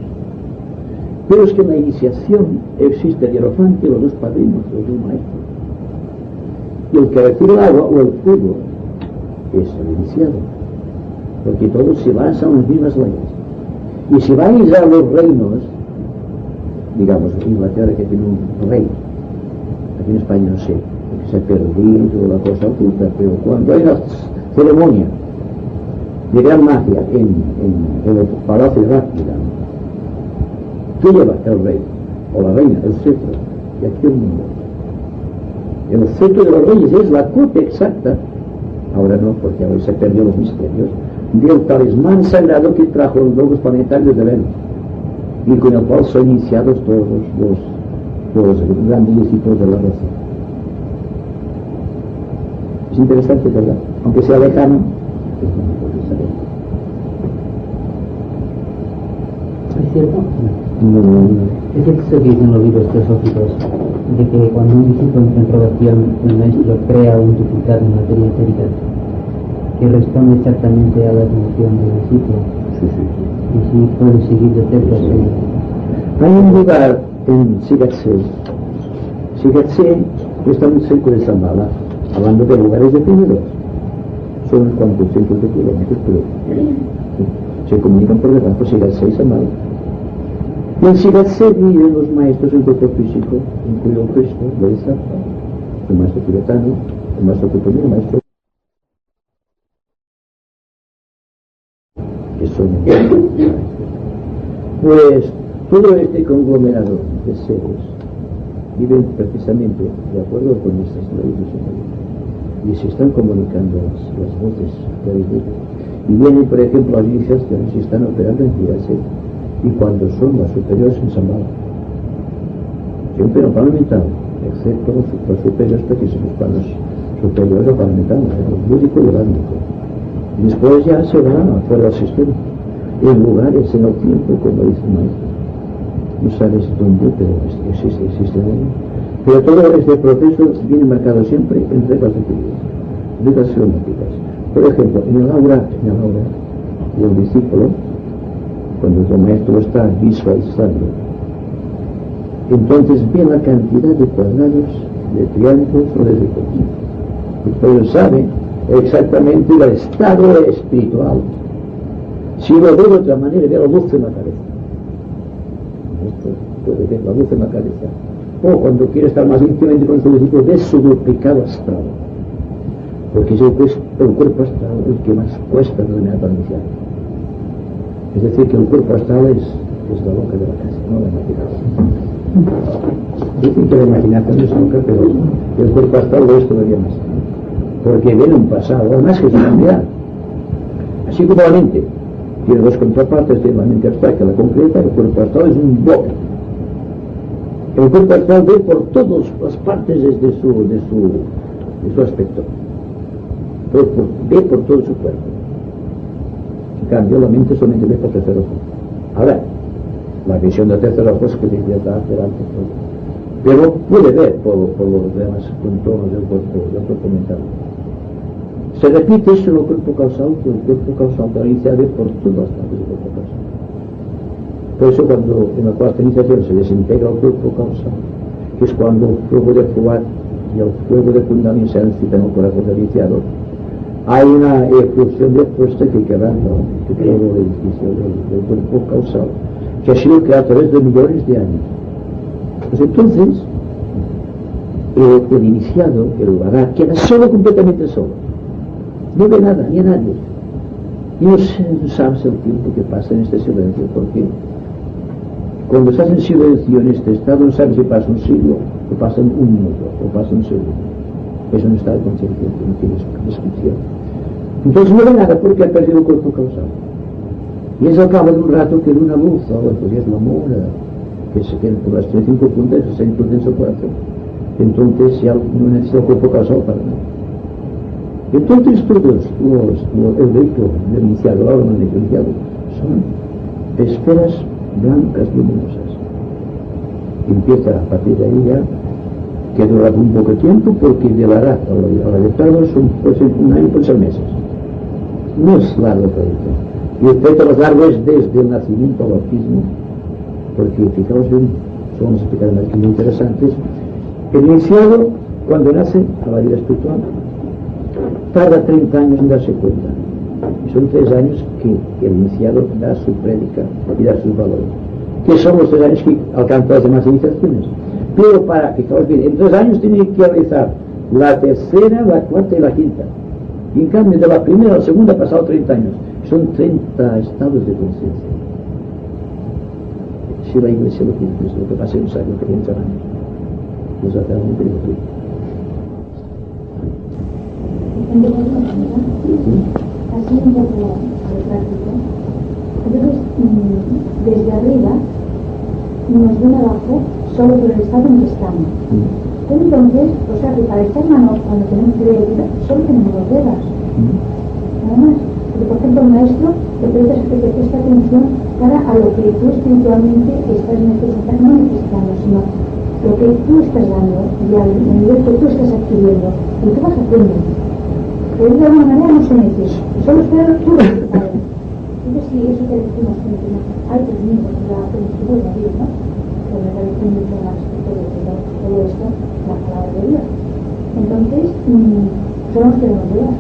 Pero es que en la iniciación existe el hierofante y los dos padrinos, los dos maestros. Y el que recibe el agua o el fuego es el iniciado, porque todos se basan en las mismas leyes. Y si vais a los reinos, digamos, Inglaterra que tiene un rey, aquí en España no sé, porque se ha perdido la cosa oculta, pero cuando hay una ceremonia de gran magia en el palacio rápida, ¿qué lleva el rey o la reina? El cetro. Y aquí el mundo. El cetro de los reyes es la copia exacta, ahora no, porque ahora se perdió los misterios, del talismán sagrado que trajo los logos planetarios de Venus, y con el cual son iniciados todos los grandes discípulos de la raza. Es interesante, ¿verdad? Aunque sea lejano, es bonito saber. ¿Es cierto? No. Es cierto que dicen los libros teosóficos de que cuando un discípulo entra en probación, el maestro crea un duplicado en materia etérica que responde exactamente a la atención del discípulo. Sí, sí. Y si puede seguir de cerca su... Hay un lugar en Sigatsé. Sigatsé está muy cerca de Zambala, hablando de lugares definidos. Son unos cuantos cientos de kilómetros, pero se comunican por debajo por Sigatsé y Zambala. Y en Sigatsé viven los maestros del grupo físico, incluido Cristo, Bodhisattva, el maestro tibetano, el maestro Kuthumi, el maestro que son pues Todo este conglomerado de seres viven precisamente de acuerdo con estas leyes superiores y se están comunicando las voces de Dios. Y vienen, por ejemplo, las iniciaciones y están operando en clase, y cuando son las superiores en Shambhala, siempre en el plano mental, excepto los superiores, porque son los planos superiores al plano mental, el búdico y el álmico. Y después ya se va fuera del sistema, en lugares, en el tiempo, como dice el maestro. No sabes dónde, pero existe en él. Pero todo este proceso viene marcado siempre en reglas de actividad, reglas geométricas. Por ejemplo, en el aura del discípulo, cuando el maestro está visualizando, entonces ve la cantidad de cuadrados, de triángulos o de círculos. Pero sabe exactamente el estado espiritual. Si lo ve de otra manera, ve la luz en la cabeza. Esto puede ver la luz en la cabeza. O cuando quiere estar más íntimamente con su discípulo, ve su duplicado astral. Porque es el cuerpo astral el que más cuesta dominar para iniciar. Es decir, que el cuerpo astral es la boca de la casa, no la imaginación. Dicen que la imaginación es loca, pero el cuerpo astral lo es todavía más. Porque viene un pasado, además que es una unidad. Así como la mente tiene dos contrapartes, tiene la mente abstracta y la concreta, el cuerpo astral es un bloque. El cuerpo astral ve por todas las partes de su aspecto. Ve por todo su cuerpo. En cambio, la mente solamente ve por tercer ojo. Ahora, la visión de tercer ojo es que desde atrás delante todo. Pero puede ver por los demás contornos del cuerpo mental. Se repite eso en el cuerpo causal, que el cuerpo causal de la iniciación ve por todas las partes del cuerpo causal. Por eso cuando en la cuarta iniciación se desintegra el cuerpo causal, que es cuando el fuego de Fuat y el fuego de Kundalini se incitan en el corazón del iniciado, hay una ejecución de fuerza que quebranta el edificio del cuerpo causal, que ha sido creado a través de millones de años. Pues entonces, el iniciado, el vará, queda solo, completamente solo. No ve nada, ni a nadie. Y no sabes el tiempo que pasa en este silencio, porque cuando estás en silencio en este estado, no sabes si pasa un siglo, o pasa un minuto, o pasa un segundo. Es un estado de conciencia que no tiene descripción. Entonces no ve nada porque ha perdido el cuerpo causal. Y es al cabo de un rato que de una luz, ahora pues es la mora, que se queda por las 35 puntas, se introduce en su corazón. Entonces ya no necesita el cuerpo causal para nada. Entonces todos el vehículo del iniciado, el órgano del iniciado, son esferas blancas luminosas. Empieza a partir de ahí ya, que dura un poco de tiempo, porque de la edad a la letargo son pues, un año por 6 meses. No es largo el trayecto. Y el trayecto más largo es desde el nacimiento al bautismo, porque fijaos bien, vamos a explicar más que muy interesantes. El iniciado, cuando nace a la vida espiritual, tarda 30 años en darse cuenta. Y son 3 años que el iniciado da su prédica y da sus valores. Que son los 3 años que alcanza las demás iniciaciones. Pero fijaos bien, en 3 años tiene que realizar la tercera, la cuarta y la quinta. Y en cambio, de la primera a la segunda ha pasado 30 años. Son 30 estados de conciencia. Si la iglesia lo quiere, es lo que pasa en un siglo que 30 años. Nos hace algo increíble. Así un poco al práctico. Entonces, desde arriba nos ven abajo solo por el estado en que estamos. Entonces, o sea que para esta mano, cuando tenemos prioridad, solo tenemos los dedos. Nada más. Porque, por ejemplo, el maestro te presta atención para a lo que tú espiritualmente estás necesitando, no necesitando, sino lo que tú estás dando y al nivel que tú estás adquiriendo y tú vas haciendo. Pero de alguna manera no se necesita, solo espera tú resultados. Entonces, si eso que decimos que hay que venir, porque la felicidad es la vida, ¿no? Pero me parece mucho más que todo esto, la palabra de Dios. Entonces, solo nos queremos ayudar.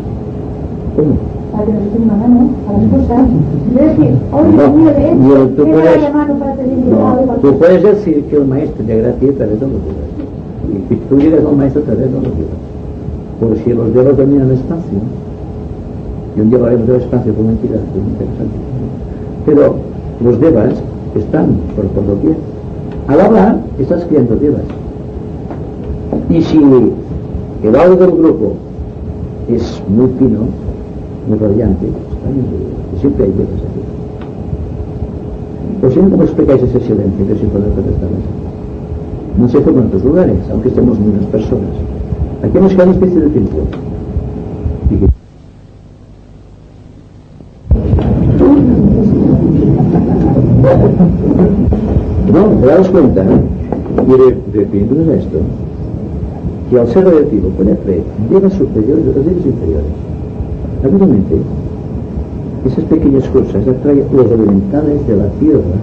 ¿Cómo? Para que nos echen una mano a las cosas. Es decir, hoy la mano para pedir tú puedes decir que el maestro de gracia a través de los dedos. Y que tú llegas al maestro a través de los dedos. Por si los dedos dominan el espacio. Y un día hablaremos del espacio como entidad, es muy interesante. Pero los devas, están por doquier. Al hablar, estás criando devas. Y si el audio del grupo es muy fino, muy radiante, siempre hay devas aquí. Por si no, ¿cómo explicáis ese silencio que siempre nos contestamos? No se forma en otros lugares, aunque estemos menos personas. Aquí hemos quedado una especie de tiempo. No, te das cuenta, y refiriéndonos a esto, que al ser relativo puede atraer devas superiores a las devas inferiores. Naturalmente, esas pequeñas cosas atraen los elementales de la tierra,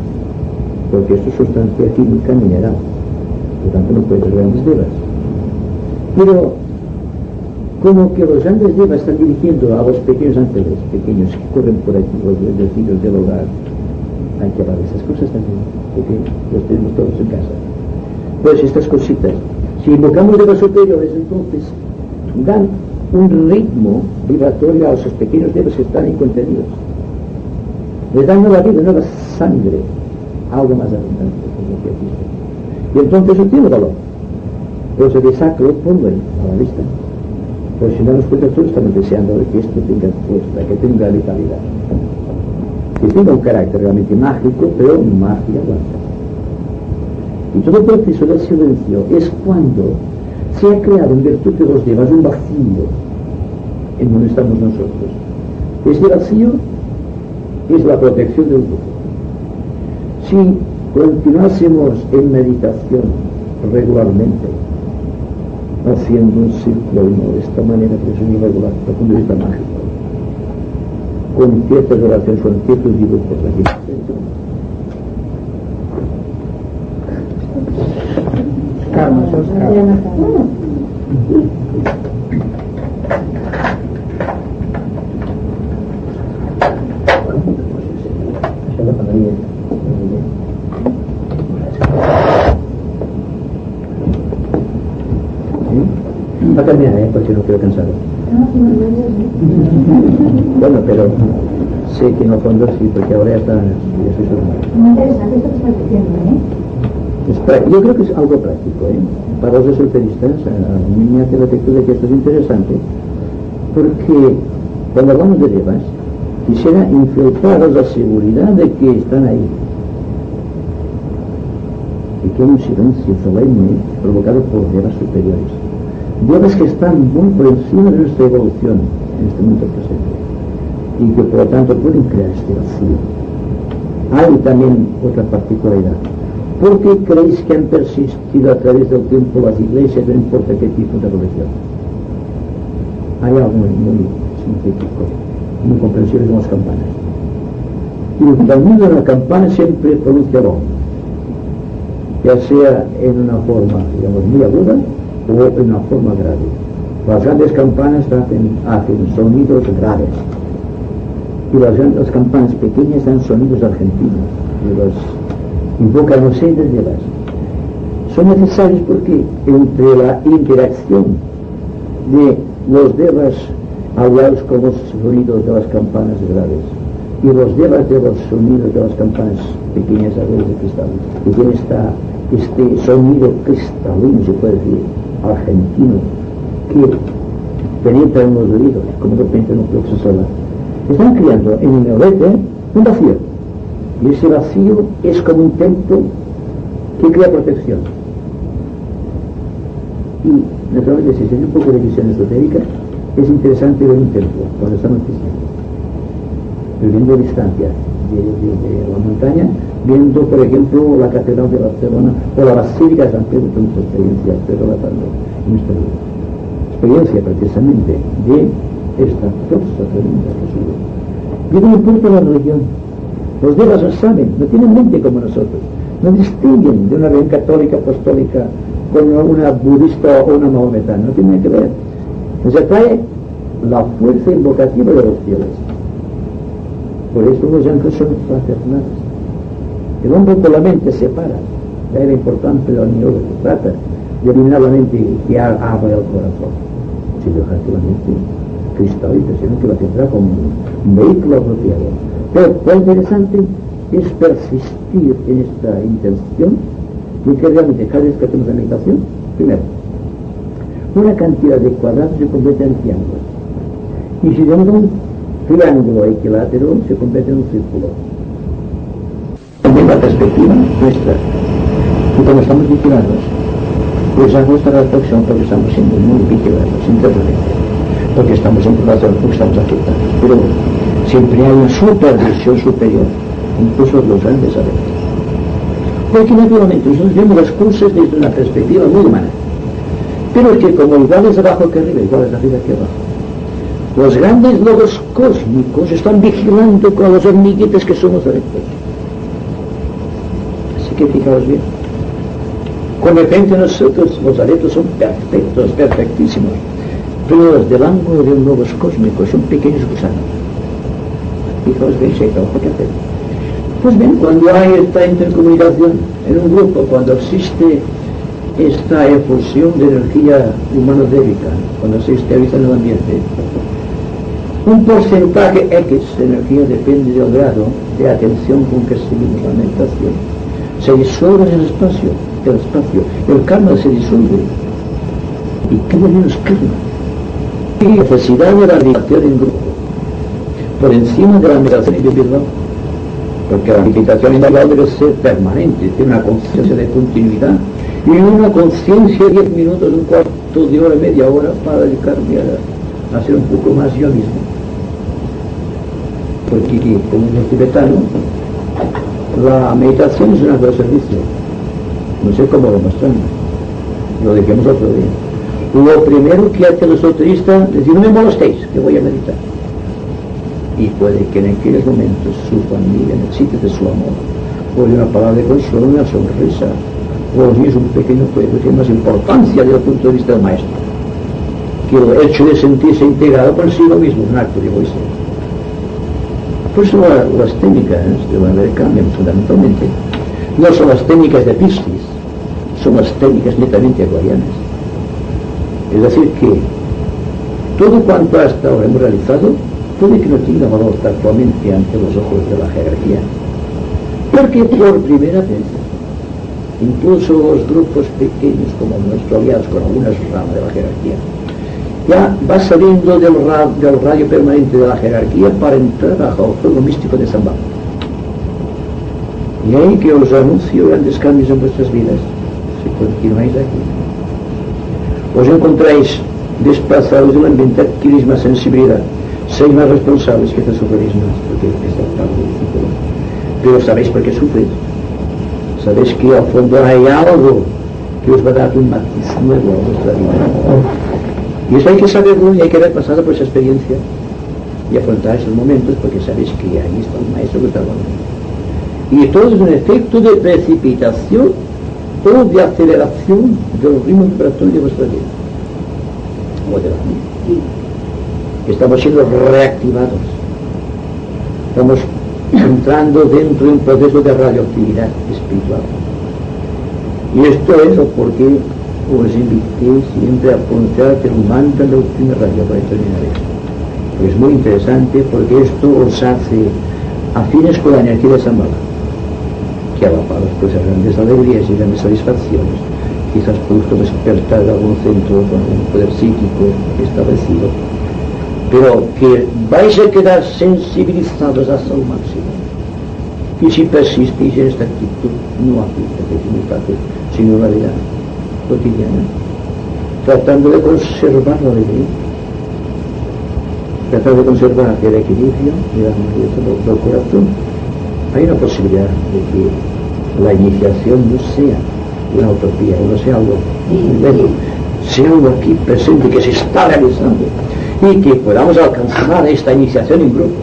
porque esto es sustancia química mineral, por tanto no puede ser grandes devas. Pero como que los grandes devas están dirigiendo a los pequeños ángeles, pequeños que corren por aquí, los bendecidos del hogar, hay que hablar de esas cosas también, porque los tenemos todos en casa. Pues estas cositas, si invocamos devas superiores, entonces dan un ritmo vibratorio a esos pequeños devas que están ahí contenidos. Les dan nueva vida, nueva sangre, algo más abundante, como que existe. Y entonces eso tiene valor. Pero se desacro, ponlo a la vista. Pues si no nos cuenta, todos estamos deseando que esto tenga fuerza, que tenga vitalidad, que tenga un carácter realmente mágico, pero magia aguanta. Y todo el proceso del silencio es cuando se ha creado en virtud de los devas un vacío en donde estamos nosotros. Este vacío es la protección del grupo. Si continuásemos en meditación regularmente, haciendo un círculo de esta manera, que es un irregular, desde el punto de vista mágico, con ciertas oraciones, con ciertos dibujos aquí. Carlos, Oscar. Això la pagaria. Va a cambiar, porque no quiero cansarlo. Bueno, pero sé que en el fondo sí, porque ahora ya soy su hermano. Muy interesante esto que estás diciendo, Yo creo que es algo práctico, para los esoteristas. A mí me hace la lectura de que esto es interesante, porque cuando hablamos de devas, quisiera infiltraros la seguridad de que están ahí, y que hay un silencio solemne provocado por devas superiores, devas que están muy por encima de nuestra evolución en este momento presente, y que por lo tanto pueden crear este vacío. Hay también otra particularidad. ¿Por qué creéis que han persistido a través del tiempo las iglesias, no importa qué tipo de religión? Hay algo muy científico, muy comprensible en las campanas. Y el sonido de la campana siempre produce aroma, ya sea en una forma, digamos, muy aguda o en una forma grave. Las grandes campanas hacen sonidos graves, y las campanas pequeñas dan sonidos argentinos, y los invocan los entes de devas. Son necesarios porque entre la interacción de los devas hablados con los sonidos de las campanas graves y los devas de los sonidos de las campanas pequeñas agudas de cristal, que tiene este sonido cristalino, se puede decir, argentino, que penetra en los oídos, como de repente no puede sola, están creando en el neolete un vacío. Y ese vacío es como un templo que crea protección. Y naturalmente, si se hace un poco de visión esotérica, es interesante ver un templo cuando está anocheciendo, viendo a distancia de la montaña, viendo por ejemplo la catedral de Barcelona o la basílica de San Pedro, con nuestra experiencia, relatando nuestra vida. Experiencia precisamente de esta fuerza tremenda que sube. Y no importa la religión. Los devas lo saben, no tienen mente como nosotros, no distinguen de una religión católica, apostólica, con una budista o una mahometana, no tienen nada que ver. Les atrae la fuerza invocativa de los cielos. Por eso los ángeles son fraternales. El hombre con la mente separa, de la importancia de la unión que se trata de eliminar la mente que abre el corazón. Si dejaste la mente cristalita, sino que la tendrá como un vehículo apropiado. Pero lo interesante es persistir en esta intención de que realmente cada vez que hacemos la meditación, primero, una cantidad de cuadrados se convierte en triángulos. Y si tenemos un triángulo equilátero, se convierte en un círculo. También la perspectiva nuestra. Y cuando estamos vigilados, pues hago esta reflexión porque estamos siendo muy vigilados internamente, porque estamos en relación, porque estamos afectados. Pero siempre hay una supervisión superior, incluso los grandes adeptos. Porque naturalmente nosotros vemos las cosas desde una perspectiva muy humana. Pero es que como igual es abajo que arriba, igual es arriba que abajo. Los grandes logos cósmicos están vigilando con los hormiguitas que somos adeptos. Así que fijaos bien. Con efecto nosotros, los adeptos, son perfectos, perfectísimos. Pero los del ángulo de un logos cósmico son pequeños gusanos. Fijaos bien si hay trabajo que hacer. Pues bien, cuando hay esta intercomunicación en un grupo, cuando existe esta efusión de energía humanodébica, cuando se estabiliza en el ambiente, un porcentaje X de energía depende del grado de atención con que seguimos la meditación. Se disuelve en el espacio, el karma se disuelve y queda menos karma. Y necesidad de la meditación en grupo, por encima de la meditación individual, porque la meditación individual debe ser permanente, tiene una conciencia de continuidad y una conciencia de 10 minutos, un cuarto de hora, media hora para dedicarme a ser un poco más yo mismo. Porque como en el tibetano, la meditación es un acto de servicio. No sé cómo lo mostramos, lo dejemos otro día. Lo primero que hace el esoterista es decir, no me molestéis, que voy a meditar. Y puede que en aquellos momentos su familia necesite de su amor, o de una palabra de consuelo, una sonrisa, o es un pequeño juego que tiene más importancia desde el punto de vista del maestro, que el hecho de sentirse integrado por sí mismo es un acto de egoísmo. Por eso las técnicas de la manera cambian fundamentalmente. No son las técnicas de Piscis, son las técnicas netamente aguarianas. Es decir, que todo cuanto hasta ahora hemos realizado puede que no tenga valor actualmente ante los ojos de la jerarquía. Porque por primera vez, incluso los grupos pequeños como nuestros aliados con algunas ramas de la jerarquía, ya va saliendo del radio permanente de la jerarquía para entrar bajo el fuego místico de Zambá. Y ahí que os anuncio grandes cambios en vuestras vidas, si continuáis aquí. Os encontráis desplazados del ambiente, adquirís más sensibilidad, sois más responsables, que te sufriréis más, porque es el campo difícil. Pero sabéis por qué sufrís. Sabéis que al fondo hay algo que os va a dar un matiz nuevo a vuestra vida. Y eso hay que saberlo y hay que haber pasado por esa experiencia y afrontar esos momentos, porque sabéis que ahí está un maestro que está hablando. Y todo es un efecto de precipitación o de aceleración del ritmo vibratorio de vuestra vida, o de la mía. Estamos siendo reactivados, estamos entrando dentro de un proceso de radioactividad espiritual. Y esto es porque os invité siempre a pronunciar el mantra de la doctrina radio para terminar esto. Es muy interesante porque esto os hace afines con la energía de Zambala, que a la par pues grandes alegrías y grandes satisfacciones, quizás producto de despertar de algún centro con un poder psíquico establecido, pero que vais a quedar sensibilizados hasta el máximo. Y si persistéis en esta actitud, no afecta que es muy fácil, sino en la vida cotidiana, tratando de conservar la alegría, tratar de conservar el equilibrio y la armonía del corazón. Hay una posibilidad de que la iniciación no sea una utopía, no sea algo invento, sea algo aquí presente que se está realizando, y que podamos alcanzar esta iniciación en grupo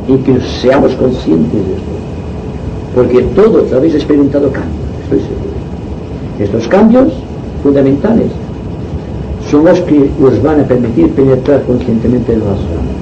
y que seamos conscientes de esto, porque todos habéis experimentado cambios, estoy seguro. Estos cambios fundamentales son los que os van a permitir penetrar conscientemente en las ramas.